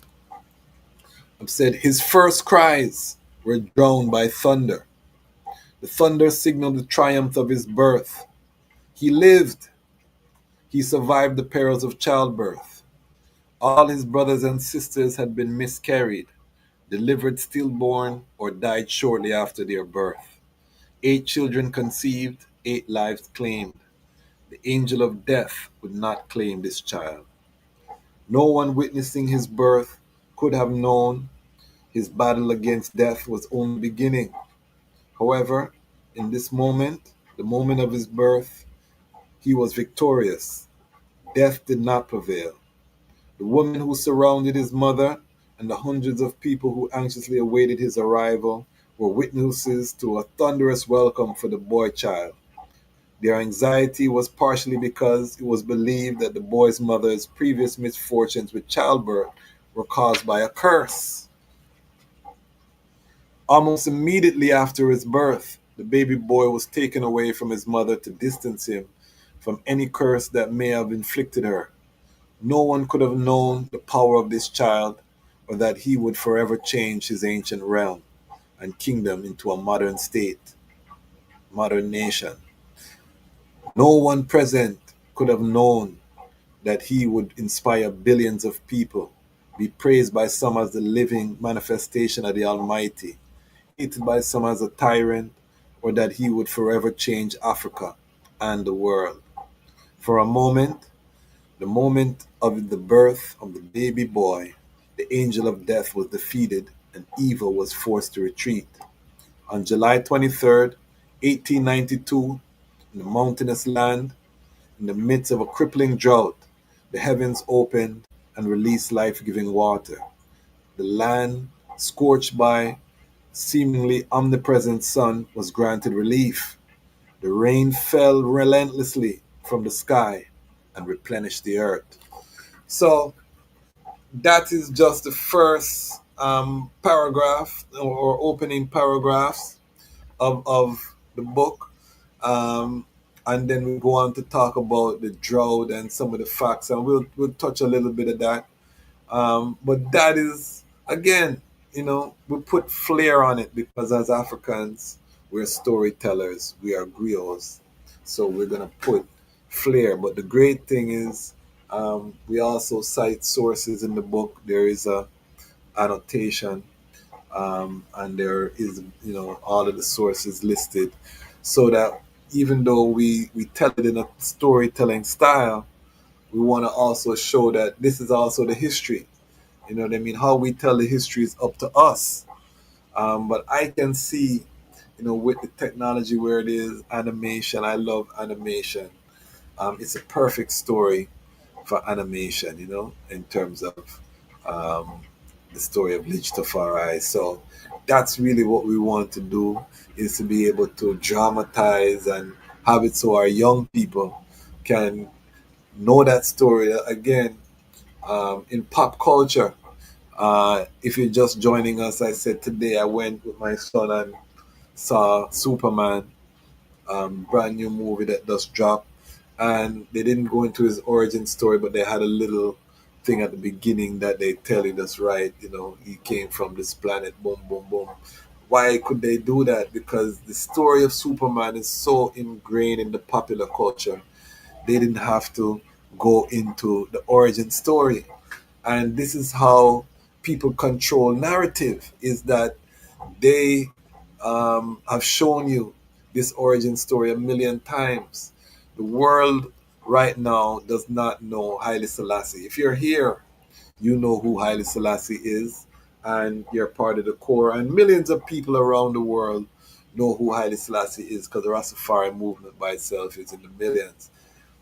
I've said, his first cries were drowned by thunder. The thunder signaled the triumph of his birth. He lived. He survived the perils of childbirth. All his brothers and sisters had been miscarried, delivered stillborn, or died shortly after their birth. 8 children conceived, 8 lives claimed. The angel of death would not claim this child. No one witnessing his birth could have known his battle against death was only beginning. However, in this moment, the moment of his birth, he was victorious. Death did not prevail. The women who surrounded his mother and the hundreds of people who anxiously awaited his arrival were witnesses to a thunderous welcome for the boy child. Their anxiety was partially because it was believed that the boy's mother's previous misfortunes with childbirth were caused by a curse. Almost immediately after his birth, the baby boy was taken away from his mother to distance him from any curse that may have inflicted her. No one could have known the power of this child or that he would forever change his ancient realm and kingdom into a modern state, modern nation. No one present could have known that he would inspire billions of people, be praised by some as the living manifestation of the Almighty, hated by some as a tyrant, or that he would forever change Africa and the world. For a moment, the moment of the birth of the baby boy, the angel of death was defeated and evil was forced to retreat. On July 23rd, 1892, in the mountainous land, in the midst of a crippling drought, the heavens opened and released life giving water. The land, scorched by seemingly omnipresent sun, was granted relief. The rain fell relentlessly from the sky and replenished the earth. So that is just the first paragraph or opening paragraphs of the book. And then we go on to talk about the drought and some of the facts, and we'll touch a little bit of that. But that is, again, we put flair on it because as Africans, we're storytellers, we are griots, so we're gonna put flair. But the great thing is, we also cite sources in the book. There is a annotation, and there is, all of the sources listed, so that even though we tell it in a storytelling style, we want to also show that this is also the history. You know what I mean? How we tell the history is up to us. But I can see, with the technology where it is, animation, I love animation. It's a perfect story for animation, in terms of the story of Lidj Tafari. So that's really what we want to do, is to be able to dramatize and have it so our young people can know that story. Again, in pop culture, if you're just joining us, I said today I went with my son and saw Superman, brand new movie that just dropped, and they didn't go into his origin story, but they had a little thing at the beginning that they tell you that's right. He came from this planet, boom, boom, boom. Why could they do that? Because the story of Superman is so ingrained in the popular culture. They didn't have to go into the origin story. And this is how people control narrative, is that they have shown you this origin story a million times. The world right now does not know Haile Selassie. If you're here, you know who Haile Selassie is, and you're part of the core. And millions of people around the world know who Haile Selassie is, because the Rastafari movement by itself is in the millions.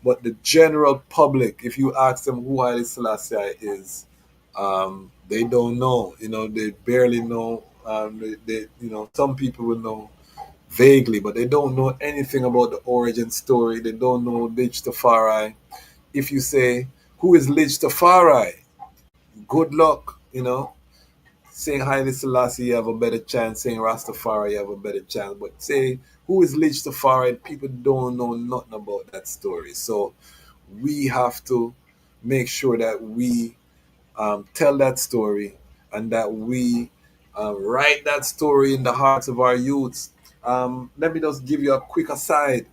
But the general public, if you ask them who Haile Selassie is, they don't know. They barely know. Some people will know vaguely, but they don't know anything about the origin story. They don't know Lidj Tafari. If you say, who is Lidj Tafari? Good luck, Saying Haile Selassie, you have a better chance. Saying Rastafari, you have a better chance. But say, who is Lidj Tafari? People don't know nothing about that story. So we have to make sure that we tell that story, and that we write that story in the hearts of our youths. Let me just give you a quick aside.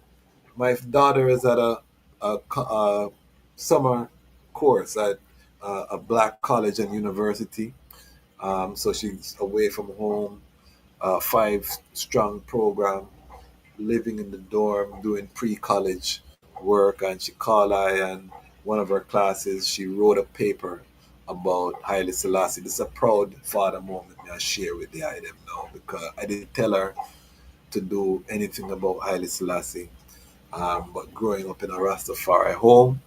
My daughter is at a summer course at a black college and university. So she's away from home, 5-strong program, living in the dorm, doing pre-college work. And she called I, and one of her classes, she wrote a paper about Haile Selassie. This is a proud father moment I share with the item now, because I didn't tell her to do anything about Haile Selassie. But growing up in a Rastafari home,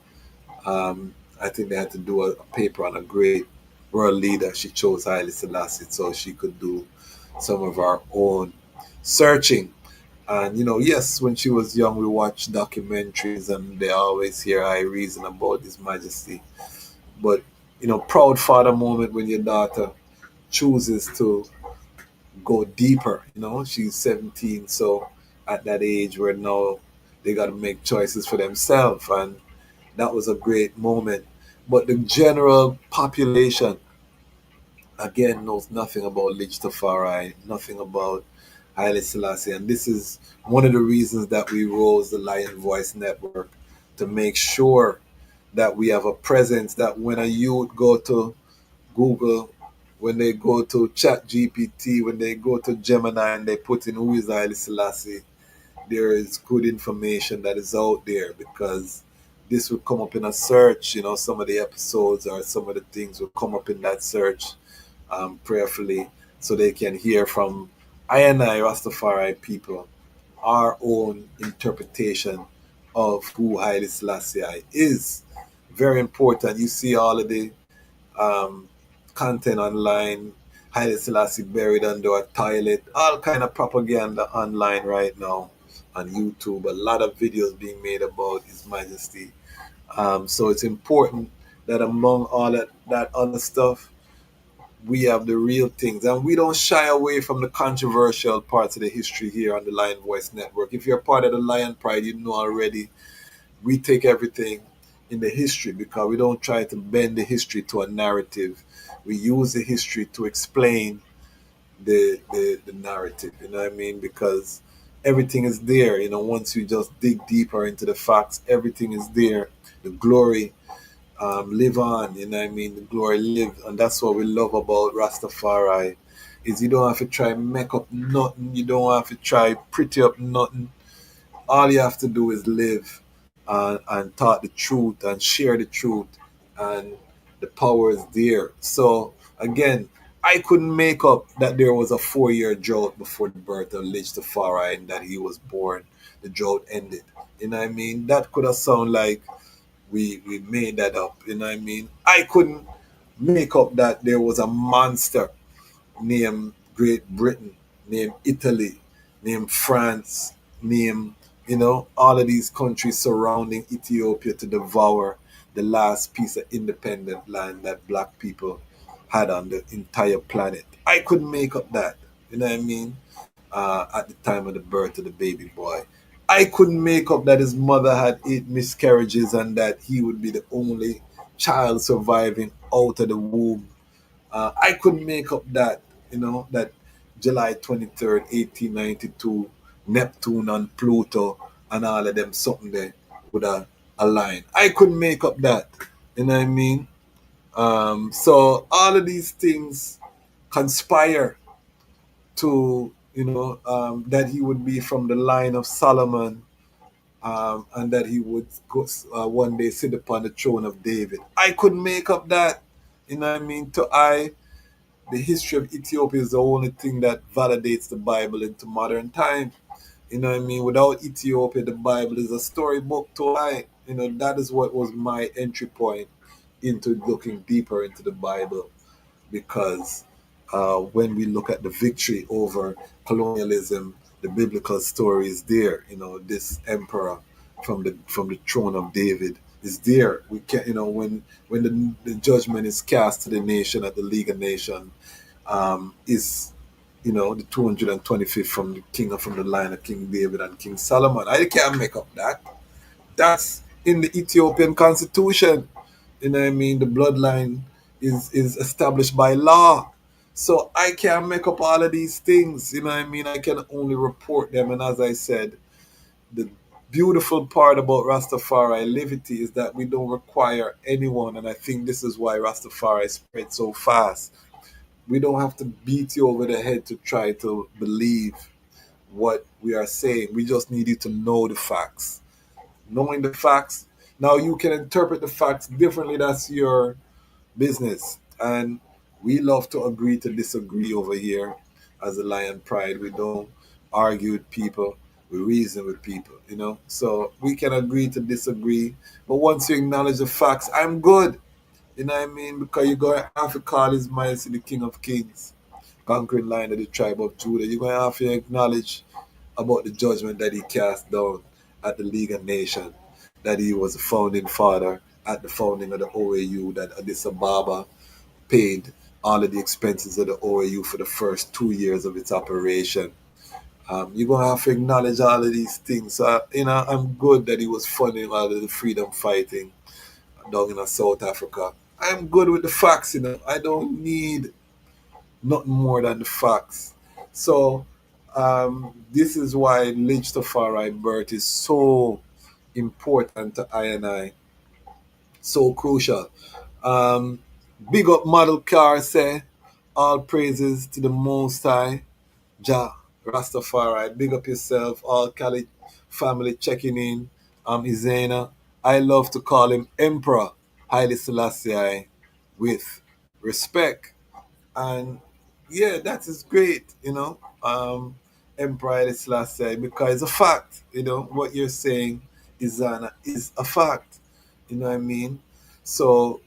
I think they had to do a paper on a great world leader. She chose Haile Selassie so she could do some of our own searching. And yes, when she was young, we watched documentaries, and they always hear I reason about His Majesty. But proud father moment when your daughter chooses to go deeper. She's 17, so at that age where now they got to make choices for themselves, and that was a great moment. But the general population again knows nothing about Lidj Tafari, nothing about Haile Selassie, and this is one of the reasons that we rose the Lion Voice Network, to make sure that we have a presence, that when a youth go to Google, when they go to Chat GPT, when they go to Gemini and they put in who is Haile Selassie, there is good information that is out there, because this will come up in a search. Some of the episodes or some of the things will come up in that search, prayerfully, so they can hear from I and I, Rastafari people, our own interpretation of who Haile Selassie is. Very important. You see all of the um, content online, Haile Selassie buried under a toilet, all kind of propaganda online right now on YouTube. A lot of videos being made about His Majesty. So it's important that among all that other stuff, we have the real things, and we don't shy away from the controversial parts of the history here on the Lion Voice Network. If you're part of the Lion Pride, you know already we take everything in the history, because we don't try to bend the history to a narrative. We use the history to explain the narrative, you know what I mean? Because everything is there, once you just dig deeper into the facts, everything is there. The glory live on, you know what I mean? The glory live, and that's what we love about Rastafari, is you don't have to try make up nothing, you don't have to try pretty up nothing. All you have to do is live and talk the truth and share the truth, and the power is there. So again, I couldn't make up that there was a 4-year drought before the birth of Lidj Tafari, and that he was born. The drought ended. You know what I mean? That could have sounded like we made that up. You know what I mean? I couldn't make up that there was a monster named Great Britain, named Italy, named France, named, all of these countries surrounding Ethiopia to devour the last piece of independent land that black people had on the entire planet. I couldn't make up that, you know what I mean? At the time of the birth of the baby boy. I couldn't make up that his mother had 8 miscarriages and that he would be the only child surviving out of the womb. I couldn't make up that, that July 23rd, 1892, Neptune and Pluto and all of them something there would have aligned. I couldn't make up that, you know what I mean? So all of these things conspire to, that he would be from the line of Solomon, and that he would go, one day sit upon the throne of David. I couldn't make up that, you know what I mean? The history of Ethiopia is the only thing that validates the Bible into modern time. You know what I mean? Without Ethiopia, the Bible is a storybook to I. That is what was my entry point into looking deeper into the Bible, because when we look at the victory over colonialism, the biblical story is there. This emperor from the throne of David is there. We can, when the judgment is cast to the nation at the League of Nations, is the 225th from the king, from the line of King David and King Solomon. I can't make up that. That's in the Ethiopian constitution. You know what I mean? The bloodline is established by law. So I can't make up all of these things. You know what I mean? I can only report them. And as I said, the beautiful part about Rastafari Livity is that we don't require anyone. And I think this is why Rastafari spread so fast. We don't have to beat you over the head to try to believe what we are saying. We just need you to know the facts. Knowing the facts, now you can interpret the facts differently. That's your business. And we love to agree to disagree over here as a Lion Pride. We don't argue with people, we reason with people, So we can agree to disagree. But once you acknowledge the facts, I'm good. You know what I mean? Because you're going to have to call His Majesty the King of Kings. conquering Lion of the tribe of Judah, you're going to have to acknowledge about the judgment that he cast down at the League of Nations, that he was a founding father at the founding of the OAU, that Addis Ababa paid all of the expenses of the OAU for the first 2 years of its operation. You're going to have to acknowledge all of these things. So, I'm good that he was funding all of the freedom fighting down in South Africa. I'm good with the facts, I don't need nothing more than the facts. So, this is why Lidj Tafari birth is so important to I and I, so crucial. Big up model car say, all praises to the Most High, Jah Rastafari. Big up yourself, all Cali family checking in. Izena. I love to call him Emperor Haile Selassie with respect. And yeah, that is great, Emperor Haile Selassie, because it's a fact, what you're saying is a fact, you know what I mean? So,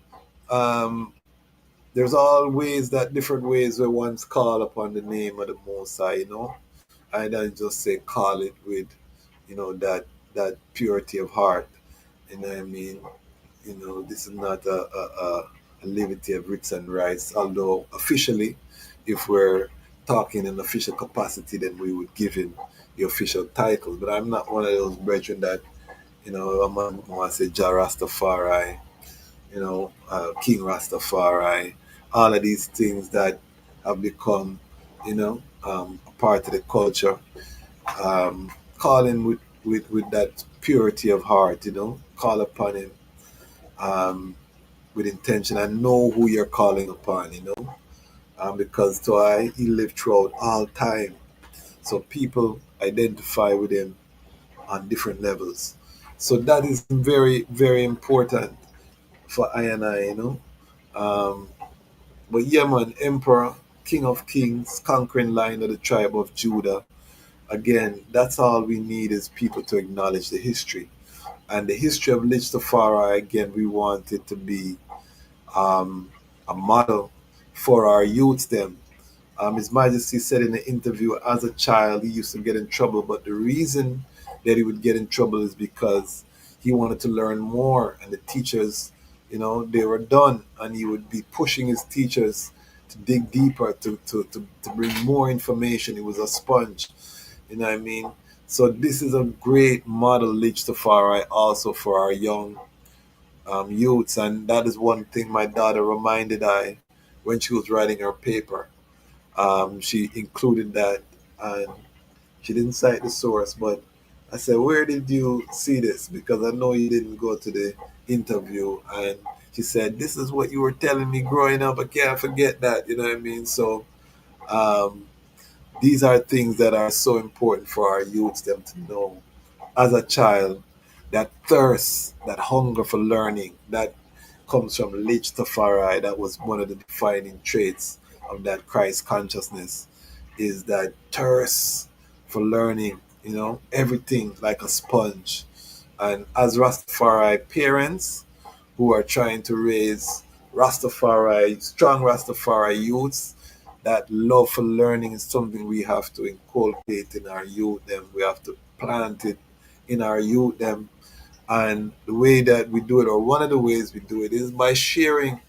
there's always that different ways where one's call upon the name of the Most High, I don't just say call it with, that purity of heart, you know what I mean? This is not a liberty of writs and rights, although officially, if we're talking in official capacity, then we would give him the official title. But I'm not one of those brethren that, I'm going to say Jah Rastafari, King Rastafari, all of these things that have become, a part of the culture. Calling with that purity of heart, call upon him with intention and know who you're calling upon, because to I, he lived throughout all time. So people identify with him on different levels. So that is very, very important for I and I. Um, but yeah, man, Emperor, King of Kings, conquering Lion of the tribe of Judah. Again, that's all we need is people to acknowledge the history. And the history of Lidj Tafari, again, we want it to be a model for our youths them. His Majesty said in an interview, as a child, he used to get in trouble, but the reason that he would get in trouble is because he wanted to learn more, and the teachers, they were done, and he would be pushing his teachers to dig deeper, to bring more information. He was a sponge, you know what I mean? So this is a great model, Lidj Tafari, also for our young youths, and that is one thing my daughter reminded I when she was writing her paper. She included that, and she didn't cite the source, but I said, where did you see this? Because I know you didn't go to the interview. And she said, this is what you were telling me growing up. I can't forget that, you know what I mean? So um, these are things that are so important for our youths, them to know as a child, that thirst, that hunger for learning, that comes from Lidj Tafari. That was one of the defining traits of that Christ consciousness, is that thirst for learning, everything like a sponge. And as Rastafari parents who are trying to raise strong Rastafari youths, that love for learning is something we have to inculcate in our youth them. We have to plant it in our youth them. And the way that we do it, or one of the ways we do it, is by sharing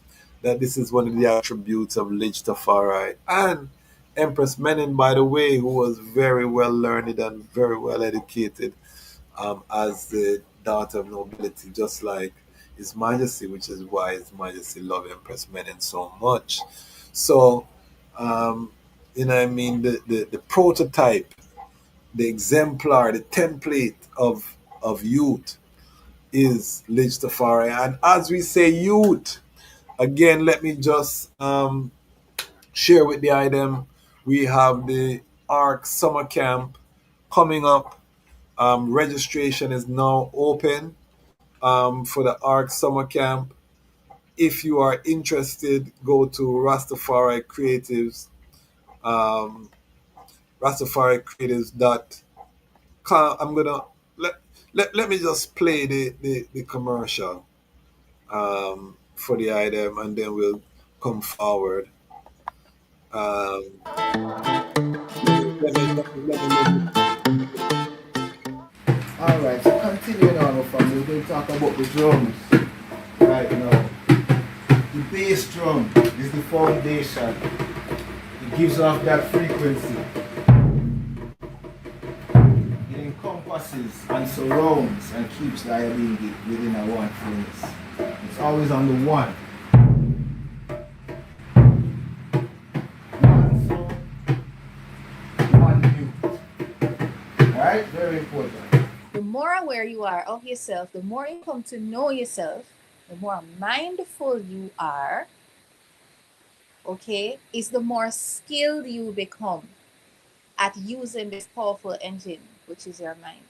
that this is one of the attributes of Lidj Tafari. And Empress Menen, by the way, who was very well learned and very well educated, as the daughter of nobility, just like His Majesty, which is why His Majesty loved Empress Menen so much. So, I mean, the prototype, the exemplar, the template of youth is Lidj Tafari. And as we say youth, again, let me just share with the item. We have the ARC summer camp coming up. Registration is now open for the ARC summer camp. If you are interested, go to Rastafari Creatives, RastafariCreatives.com. I'm gonna let me just play the commercial for the item, and then we'll come forward. Alright, so continuing on from, we're going to talk about the drums right now. The bass drum is the foundation. It gives off that frequency. It encompasses and surrounds and keeps the iodine gate within a one phase. It's always on the one. One sound, one mute. Alright, very important. The more aware you are of yourself, the more you come to know yourself, the more mindful you are, okay, is the more skilled you become at using this powerful engine, which is your mind.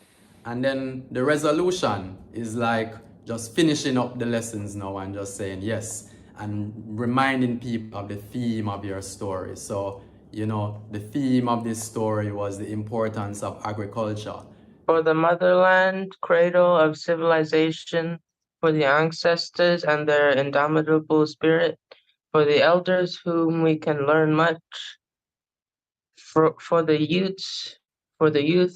And then the resolution is like just finishing up the lessons now and just saying yes and reminding people of the theme of your story. So, the theme of this story was the importance of agriculture. For the motherland, cradle of civilization, for the ancestors and their indomitable spirit, for the elders whom we can learn much, for the youth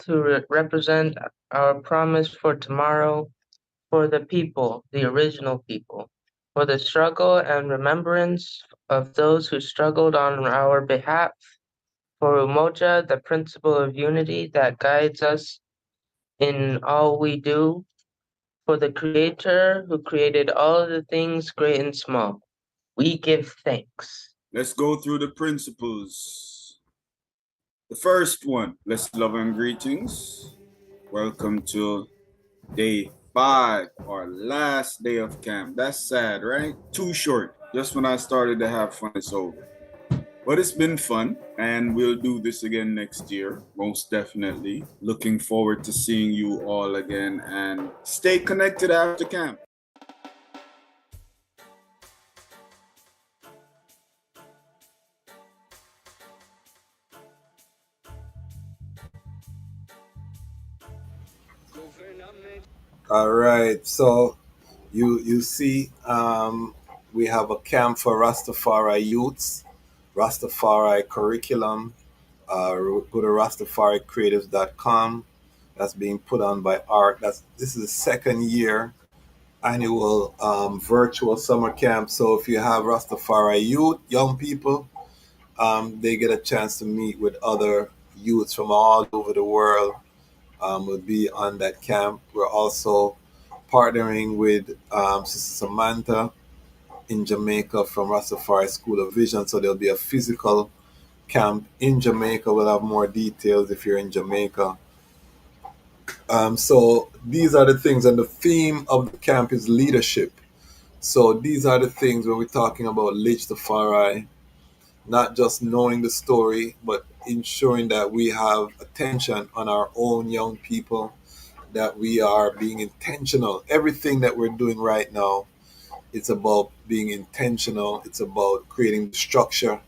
who represent our promise for tomorrow, for the people, the original people, for the struggle and remembrance of those who struggled on our behalf, for Umoja, the principle of unity that guides us in all we do, for the Creator who created all of the things great and small. We give thanks. Let's go through the principles. The first one, let's love and greetings. Welcome to day 5, our last day of camp. That's sad, right? Too short. Just when I started to have fun, it's over. But it's been fun, and we'll do this again next year, most definitely. Looking forward to seeing you all again, and stay connected after camp. All right, so you see, we have a camp for Rastafari youths, Rastafari curriculum. Go to RastafariCreatives.com. That's being put on by Art. This is the second year annual virtual summer camp. So if you have Rastafari youth, young people, they get a chance to meet with other youths from all over the world. Will be on that camp. We're also partnering with Sister Samantha in Jamaica from Rastafari School of Vision. So there'll be a physical camp in Jamaica. We'll have more details if you're in Jamaica. So these are the things, and the theme of the camp is leadership. So these are the things when we're talking about Lidj Tafari, not just knowing the story, but ensuring that we have attention on our own young people, that we are being intentional. Everything that we're doing right now, it's about being intentional. It's about creating structure.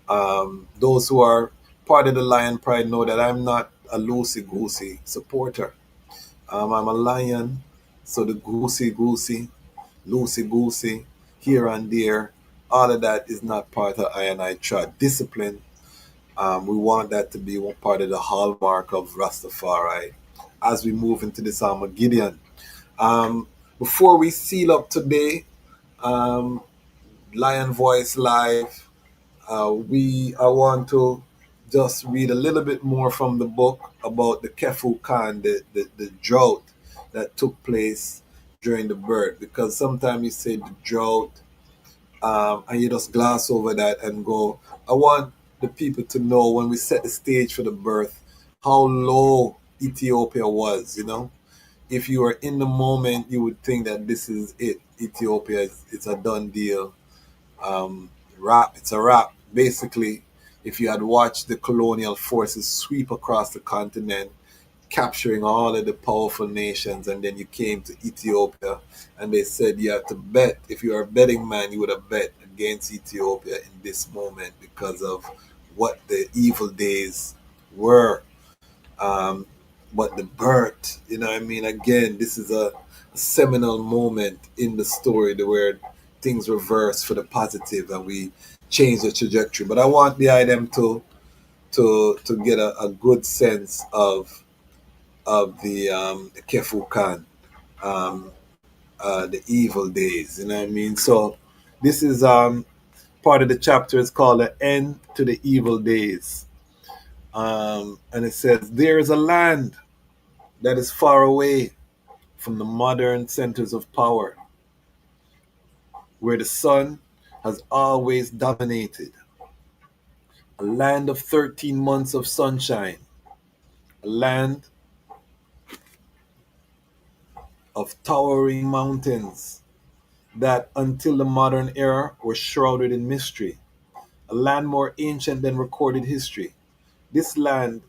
Those who are part of the Lion Pride know that I'm not a loosey-goosey supporter. I'm a lion, so the goosey-goosey, loosey-goosey, here and there, all of that is not part of I and I tribe discipline. We want that to be one part of the hallmark of Rastafari as we move into this Armageddon. Before we seal up today, Lion Voice Live, I want to just read a little bit more from the book about the Kefu Khan, the drought that took place during the birth. Because sometimes you say the drought, and you just gloss over that and go. I want the people to know when we set the stage for the birth, how low Ethiopia was, If you were in the moment, you would think that this is it. Ethiopia, it's a done deal. It's a wrap. Basically, if you had watched the colonial forces sweep across the continent, capturing all of the powerful nations, and then you came to Ethiopia, and they said you had to bet. If you are a betting man, you would have bet against Ethiopia in this moment because of what the evil days were. But the birth, again, this is a seminal moment in the story where things reverse for the positive, and we change the trajectory. But I want the item to get a good sense of the Kefu Khan, the evil days. You know what I mean? So this is part of the chapter is called "The End to the Evil Days," and it says there is a land that is far away from the modern centers of power, where the sun has always dominated. A land of 13 months of sunshine, a land of towering mountains that until the modern era were shrouded in mystery, a land more ancient than recorded history. This land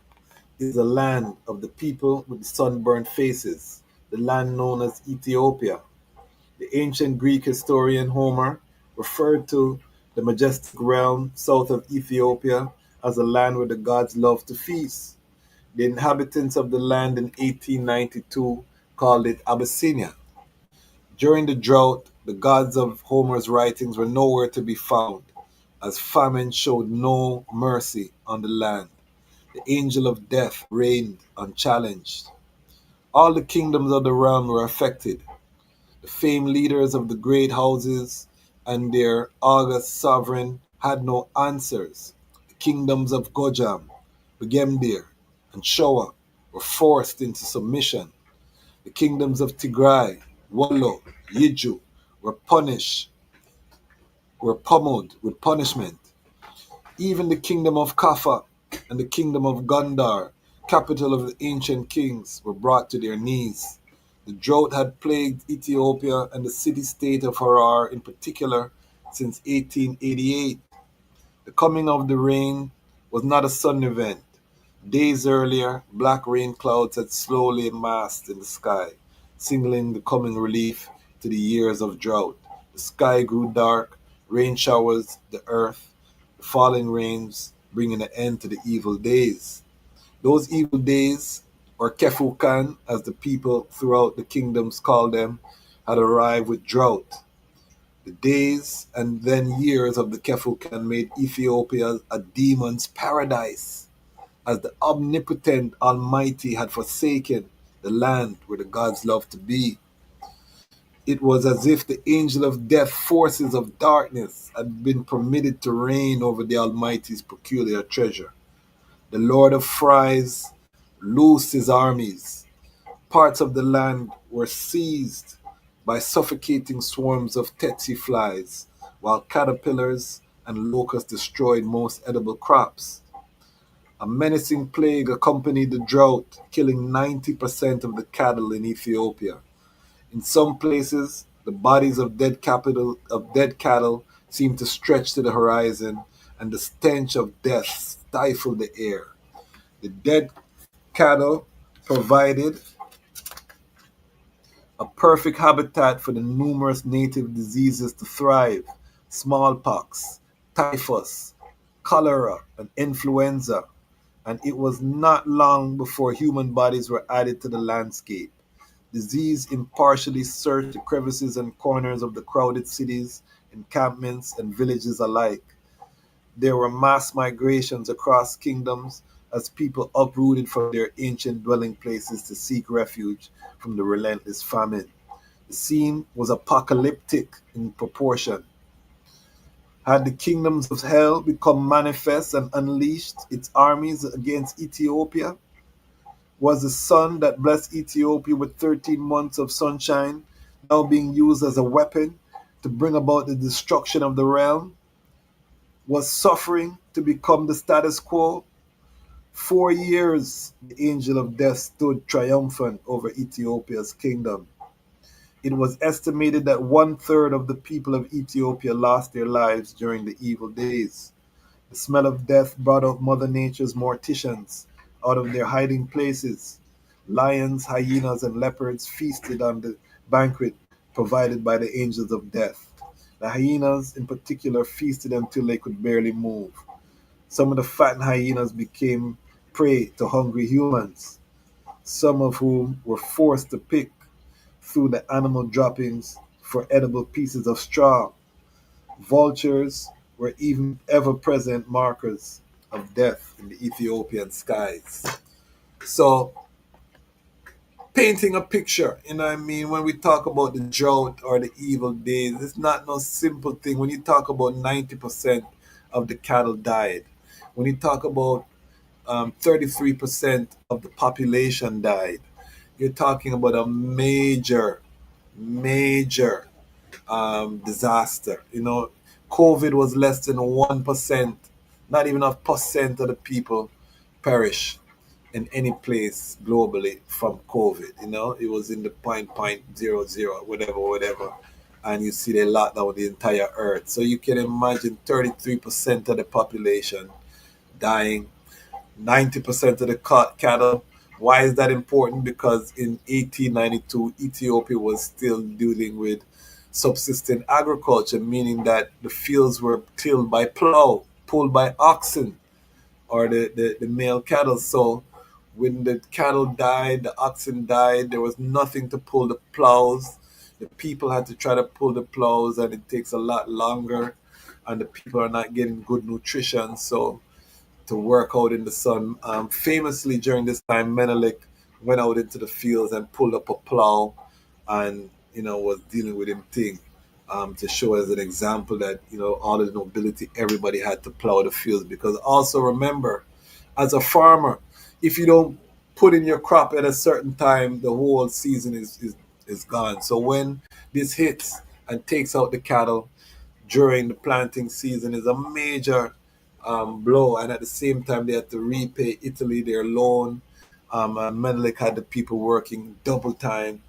is the land of the people with the sunburned faces, the land known as Ethiopia. The ancient Greek historian Homer referred to the majestic realm south of Ethiopia as a land where the gods love to feast. The inhabitants of the land in 1892 called it Abyssinia. During the drought, the gods of Homer's writings were nowhere to be found, as famine showed no mercy on the land. The angel of death reigned unchallenged. All the kingdoms of the realm were affected. The famed leaders of the great houses and their august sovereign had no answers. The kingdoms of Gojam, Begemdir, and Showa were forced into submission. The kingdoms of Tigray, Wollo, Yiju were were pummeled with punishment. Even the kingdom of Kaffa and the kingdom of Gondar, capital of the ancient kings, were brought to their knees. The drought had plagued Ethiopia and the city-state of Harar in particular since 1888. The coming of the rain was not a sudden event. Days earlier, black rain clouds had slowly massed in the sky, signaling the coming relief to the years of drought. The sky grew dark, rain showers the earth, the falling rains bringing an end to the evil days. Those evil days, or Kefukan, as the people throughout the kingdoms called them, had arrived with drought. The days and then years of the Kefukan made Ethiopia a demon's paradise, as the omnipotent Almighty had forsaken the land where the gods loved to be. It was as if the angel of death forces of darkness had been permitted to reign over the Almighty's peculiar treasure. The Lord of Fries loosed his armies. Parts of the land were seized by suffocating swarms of tsetse flies, while caterpillars and locusts destroyed most edible crops. A menacing plague accompanied the drought, killing 90% of the cattle in Ethiopia. In some places, the bodies of dead cattle seemed to stretch to the horizon, and the stench of death stifled the air. The dead cattle provided a perfect habitat for the numerous native diseases to thrive: smallpox, typhus, cholera, and influenza. And it was not long before human bodies were added to the landscape. Disease impartially searched the crevices and corners of the crowded cities, encampments, and villages alike. There were mass migrations across kingdoms as people uprooted from their ancient dwelling places to seek refuge from the relentless famine. The scene was apocalyptic in proportion. Had the kingdoms of hell become manifest and unleashed its armies against Ethiopia? Was the sun that blessed Ethiopia with 13 months of sunshine now being used as a weapon to bring about the destruction of the realm? Was suffering to become the status quo? 4 years the angel of death stood triumphant over Ethiopia's kingdom. It was estimated that 1/3 of the people of Ethiopia lost their lives during the evil days. The smell of death brought out Mother Nature's morticians out of their hiding places. Lions, hyenas, and leopards feasted on the banquet provided by the angels of death. The hyenas, in particular, feasted until they could barely move. Some of the fattened hyenas became prey to hungry humans, some of whom were forced to pick through the animal droppings for edible pieces of straw. Vultures were even ever present markers of death in the Ethiopian skies. So, painting a picture, you know what I mean? When we talk about the drought or the evil days, it's not no simple thing. When you talk about 90% of the cattle died, when you talk about 33% of the population died, you're talking about a major disaster. You know, COVID was less than 1%, not even a percent of the people perish in any place globally from COVID. You know, it was in the .00, whatever. And you see they locked down the entire earth. So you can imagine 33% of the population dying, 90% of the cattle. Why is that important? Because in 1892, Ethiopia was still dealing with subsistence agriculture, meaning that the fields were tilled by plow, pulled by oxen, or the male cattle. So when the cattle died, the oxen died, there was nothing to pull the plows. The people had to try to pull the plows, and it takes a lot longer, and the people are not getting good nutrition. So to work out in the sun. Famously, during this time, Menelik went out into the fields and pulled up a plow, and was dealing with him thing, to show as an example that all of the nobility, everybody had to plow the fields, because also remember, as a farmer, if you don't put in your crop at a certain time, the whole season is gone. So when this hits and takes out the cattle during the planting season, is a major blow. And at the same time, they had to repay Italy their loan. And Menelik had the people working double time,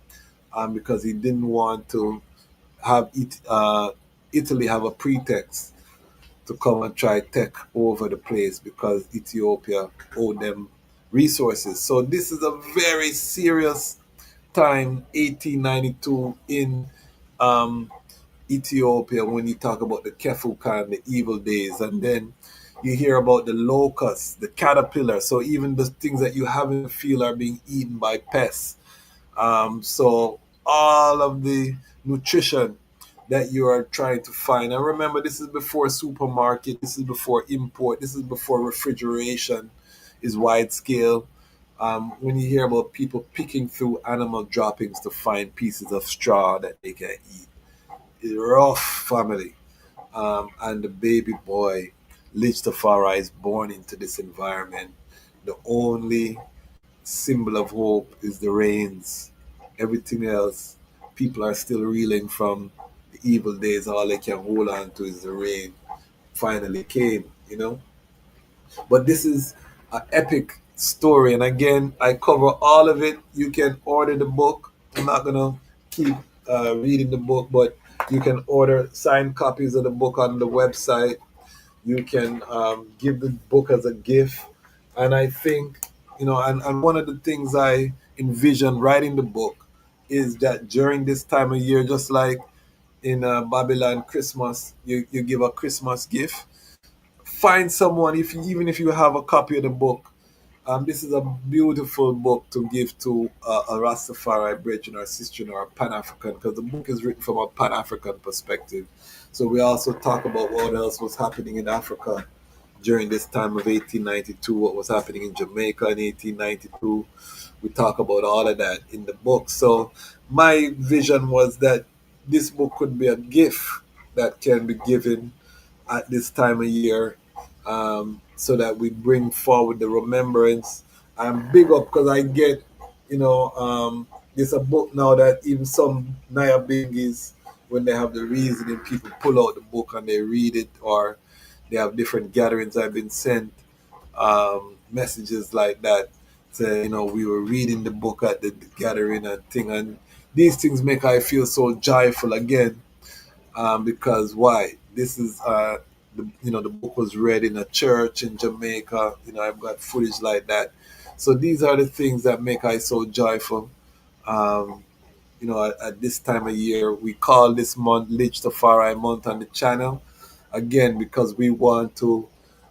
because he didn't want to have Italy have a pretext to come and try take over the place, because Ethiopia owed them resources. So this is a very serious time, 1892 in um, Ethiopia, when you talk about the Kefukan, the evil days, and then you hear about the locusts, the caterpillar. So even the things that you have in the field are being eaten by pests. So all of the nutrition that you are trying to find. And remember, this is before supermarket, this is before import, this is before refrigeration is wide scale. When you hear about people picking through animal droppings to find pieces of straw that they can eat, it's rough family. And the baby boy, Lidj Tafari, is born into this environment. The only symbol of hope is the rains. Everything else, people are still reeling from the evil days. All they can hold on to is the rain. Finally came. But this is an epic story. And again, I cover all of it. You can order the book. I'm not going to keep reading the book, but you can order signed copies of the book on the website. You can give the book as a gift. And I think, and one of the things I envision writing the book is that during this time of year, just like in Babylon Christmas, you give a Christmas gift. Find someone, even if you have a copy of the book. This is a beautiful book to give to a Rastafari brethren or sister or a Pan-African, because the book is written from a Pan-African perspective. So we also talk about what else was happening in Africa during this time of 1892, what was happening in Jamaica in 1892. We talk about all of that in the book. So my vision was that this book could be a gift that can be given at this time of year, so that we bring forward the remembrance. I'm big up because I get, there's a book now that even some Naya Bingis, when they have the reasoning, people pull out the book and they read it, or they have different gatherings. I've been sent messages like that. Say, we were reading the book at the gathering and thing, and these things make I feel so joyful again, because why? This is the book was read in a church in Jamaica. I've got footage like that. So these are the things that make I so joyful. Um, at this time of year, we call this month Lidj Tafari month on the channel, again, because we want to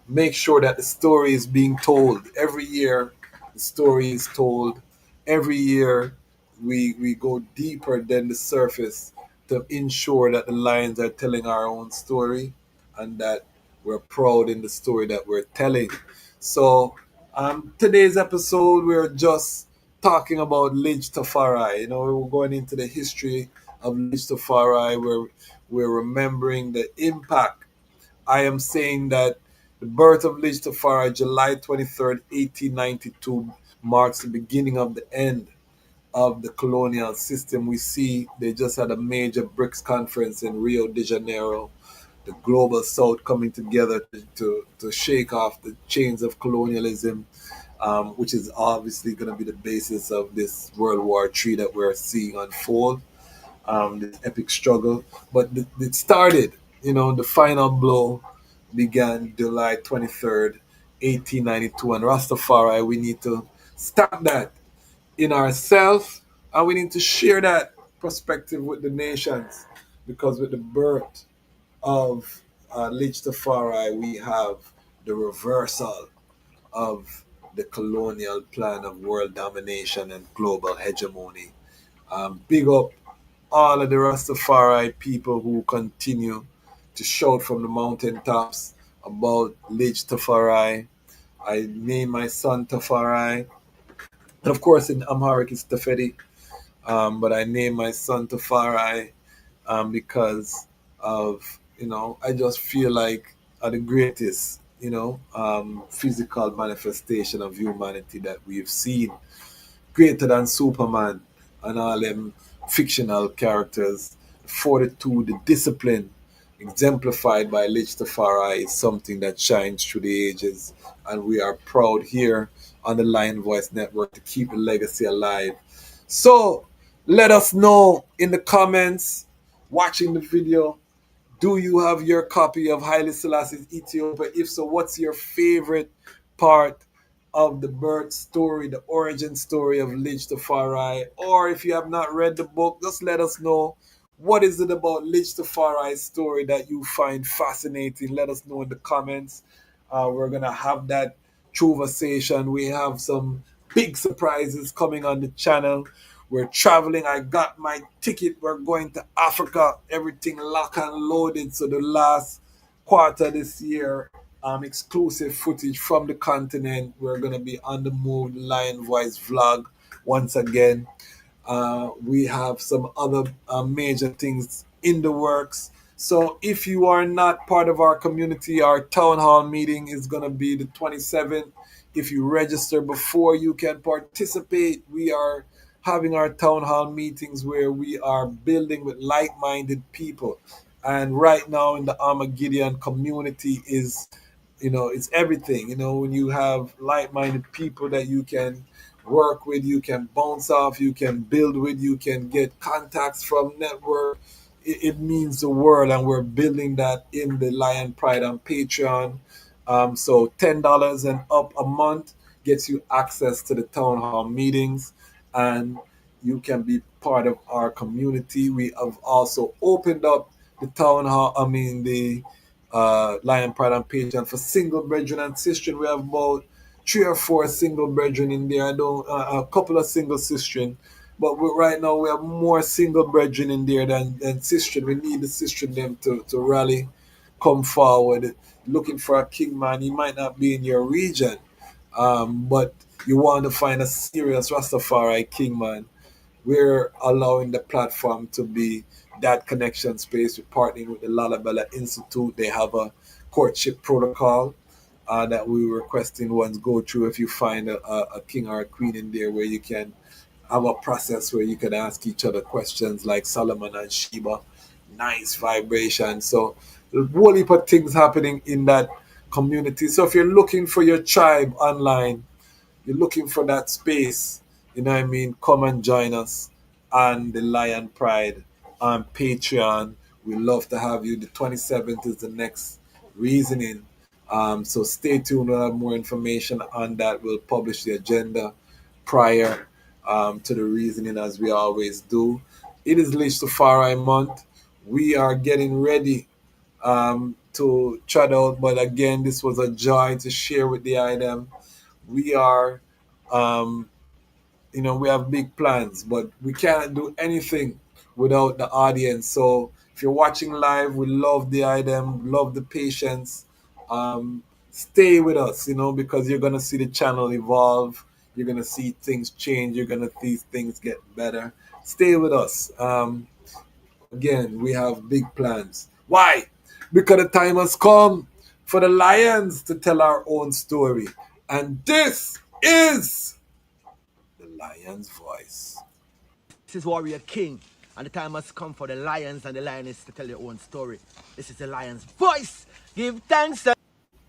make sure that the story is being told every year. The story is told every year. We go deeper than the surface to ensure that the lions are telling our own story, and that we're proud in the story that we're telling. So today's episode, we're just talking about Lidj Tafari. You know, we're going into the history of Lidj Tafari, where we're remembering the impact. I am saying that the birth of Lidj Tafari, July 23rd, 1892, marks the beginning of the end of the colonial system. We see they just had a major BRICS conference in Rio de Janeiro, the global south coming together to shake off the chains of colonialism, which is obviously going to be the basis of this World War III that we're seeing unfold, this epic struggle. But it started, you know, the final blow began July 23rd, 1892. And Rastafari, we need to start that in ourselves, and we need to share that perspective with the nations, because with the birth of Lidj Tafari, we have the reversal of the colonial plan of world domination and global hegemony. Big up all of the Rastafari people who continue to shout from the mountaintops about Lidj Tafari. I name my son Tafari. And of course, in Amharic, it's Tafedi. But I named my son Tafari because of, you know, I just feel like the greatest, you know, physical manifestation of humanity that we've seen, greater than Superman and all them fictional characters. Fortitude, the discipline exemplified by Lidj Tafari is something that shines through the ages, and we are proud here on the Lion Voice Network to keep the legacy alive. So let us know in the comments, watching the video, do you have your copy of Haile Selassie's Ethiopia? If so, what's your favorite part of the birth story, the origin story of Lidj Tafari? Or if you have not read the book, just let us know. What is it about Lidj Tafari's story that you find fascinating? Let us know in the comments. We're going to have that conversation. We have some big surprises coming on the channel. We're traveling. I got my ticket. We're going to Africa. Everything locked and loaded. So the last quarter this year, exclusive footage from the continent. We're going to be on the move, Lion Voice vlog once again. We have some other major things in the works. So if you are not part of our community, our town hall meeting is going to be the 27th. If you register before, you can participate. We are having our town hall meetings where we are building with like-minded people. And right now in the Armageddon community is, you know, it's everything. You know, when you have like-minded people that you can work with, you can bounce off, you can build with, you can get contacts from network, it means the world. And we're building that in the Lion Pride on Patreon. So $10 and up a month gets you access to the town hall meetings, and you can be part of our community. We have also opened up the town hall, the Lion Pride on Patreon for single brethren and sistren. We have about 3 or 4 single brethren in there. I don't a couple of single sistren, but right now we have more single brethren in there than sistren. We need the sistren them to rally, come forward. Looking for a king man, he might not be in your region, but you want to find a serious Rastafari king man. We're allowing the platform to be that connection space. We're partnering with the Lalabella Institute. They have a courtship protocol that we were requesting ones go through. If you find a king or a queen in there, where you can have a process where you can ask each other questions like Solomon and Sheba. Nice vibration. So a whole heap of things happening in that community. So if you're looking for your tribe online, you're looking for that space, you know what I mean, come and join us on the Lion Pride on Patreon. We love to have you. The 27th is the next reasoning. So stay tuned. We'll have more information on that. We'll publish the agenda prior to the reasoning, as we always do. It is Lidj Tafari month. We are getting ready to chat out, but again, this was a joy to share with the item. We are, we have big plans, but we can't do anything without the audience. So If you're watching live, we love the item, love the patience. Stay with us, because you're gonna see the channel evolve. You're gonna see things change. You're gonna see things get better. Stay with us. Again, we have big plans. Why? Because the time has come for the lions to tell our own story. And this is the lion's voice. This is Warrior King, and the time has come for the lions and the lioness to tell their own story. This is the lion's voice. Give thanks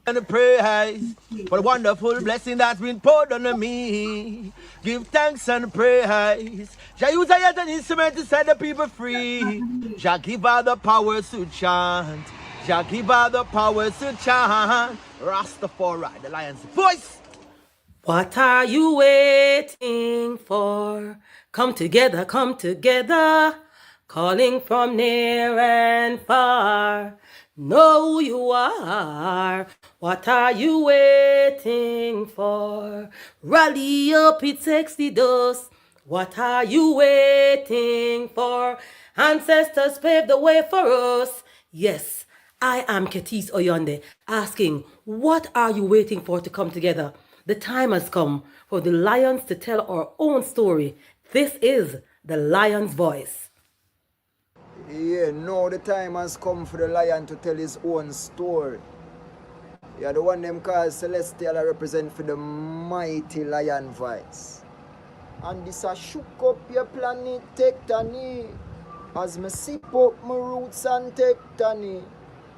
and praise for the wonderful blessing that's been poured on me. Give thanks and praise. Jah use a yet an instrument to set the people free. Jah give her the power to chant. Jah give her the power to chant. Rastafari, the lion's voice. What are you waiting for? Come together, calling from near and far. Know who you are. What are you waiting for? Rally up, it takes the dust. What are you waiting for? Ancestors paved the way for us. Yes, I am Ketis Oyonde, asking, what are you waiting for to come together? The time has come for the lions to tell our own story. This is the lion's voice. Yeah, now the time has come for the lion to tell his own story. Yeah, the one them called Selassie represent for the mighty lion voice. And this a shook up your planet tectonic. As me sip up my roots and tectonic.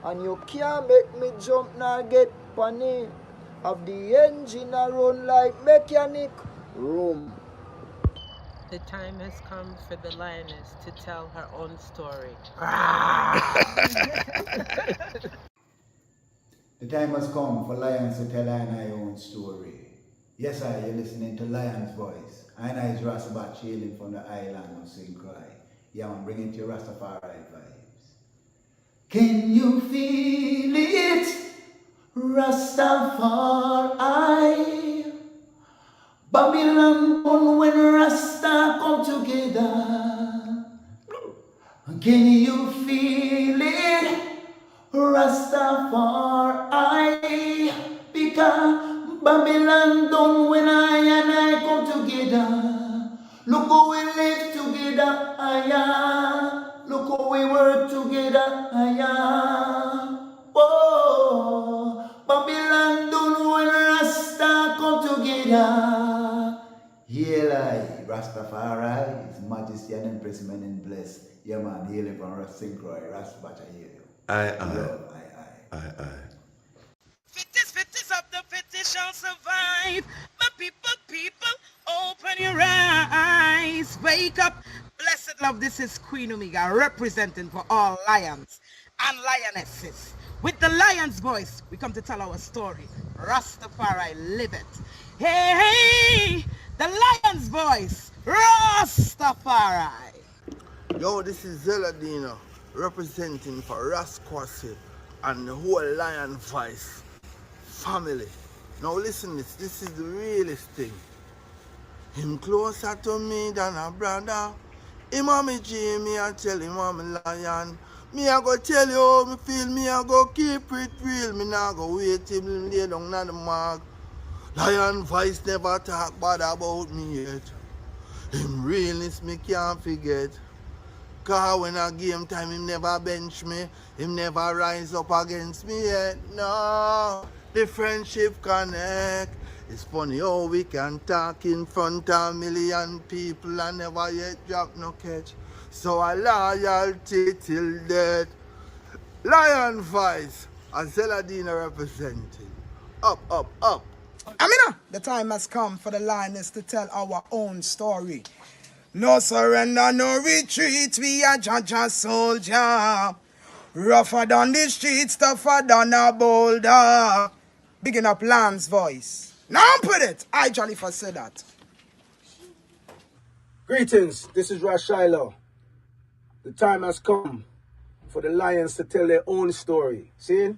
And you can't make me jump nor get panic. Have the engine a run like mechanic. Room. The time has come for the lioness to tell her own story. The time has come for lions to tell our own story. Yes, you're listening to Lion's Voice. I is Dejazmatch hailing from the island of St. Croix. Yeah, I'm bringing to you Rastafari vibes. Can you feel it? Rastafari. Babylon born when Rasta come together. Can you feel it? Rastafari, because Babylon done when I and I come together. Look how we live together, look how we work together, Oh, Babylon done when Rasta come together. Haile, Rastafari, His Majesty and Empress men and blessed. Yeah man, hailing from St. Croix, Rastafari, I hear you. Love, aye. Fitties of the fitties shall survive. My people, open your eyes. Wake up. Blessed love, this is Queen Omega representing for all lions and lionesses. With the lion's voice, we come to tell our story. Rastafari, live it. Hey, the lion's voice. Rastafari. Yo, this is Zelle representing for Kwasi and the whole lion voice family. Now listen this is the realest thing. Him closer to me than a brother. Him a me G, me a tell him I'm a lion. Me a go tell you how me feel, me a go keep it real. Me nah go wait till him lay down on the mark. Lion voice never talk bad about me yet. Him realness me can't forget. Cause when a game time him never bench me. Him never rise up against me yet. No, the friendship connect. It's funny how we can talk in front of a million people and never yet drop no catch. So a loyalty till death. Lion voice, as Zelle representing. Up. Amina, the time has come for the lioness to tell our own story. No surrender, no retreat, we are Jaja soldier. Rougher than the streets, tougher than a boulder. Bigging up Lamb's voice. Now put it, I Jalifa said that. Greetings, this is Haile. The time has come for the lions to tell their own story. See?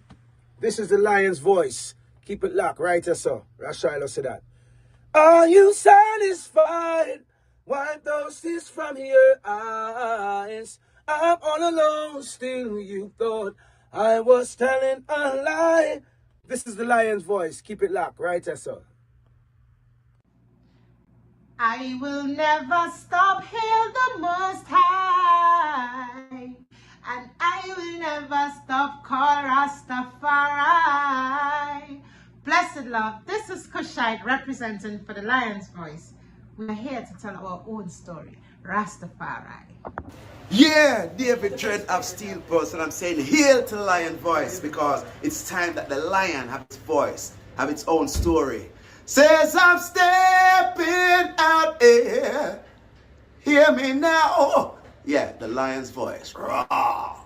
This is the lion's voice. Keep it locked, right, sir? Haile said that. Are you satisfied? Wipe those tears from your eyes. I'm all alone, still you thought I was telling a lie. This is the lion's voice. Keep it locked, right, Tessa? I will never stop, hail the Most High, and I will never stop, call Rastafari. Blessed love, this is Kushite representing for the Lion's Voice. We are here to tell our own story, Rastafari. Yeah, David Dread of Steel Pulse, and I'm saying hail to Lion Voice because it's time that the lion have its voice, have its own story. Says I'm stepping out here. Hear me now. Yeah, the lion's voice. Raw.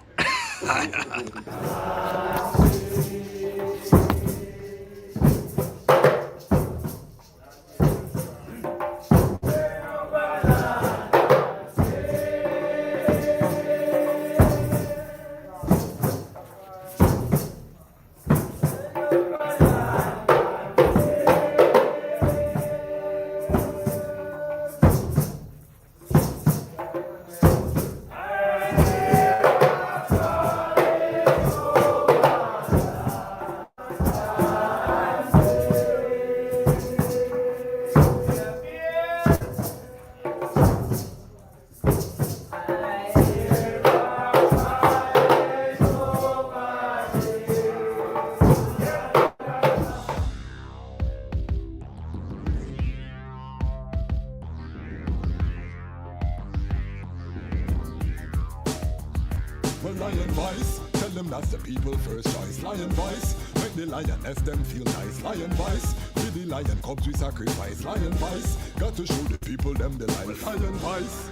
Well, Lion Voice, tell them that's the people first choice. Lion Voice, make the lioness them feel nice. Lion Voice, with the lion cubs we sacrifice. Lion Voice, got to show the people them the life. Lion Voice.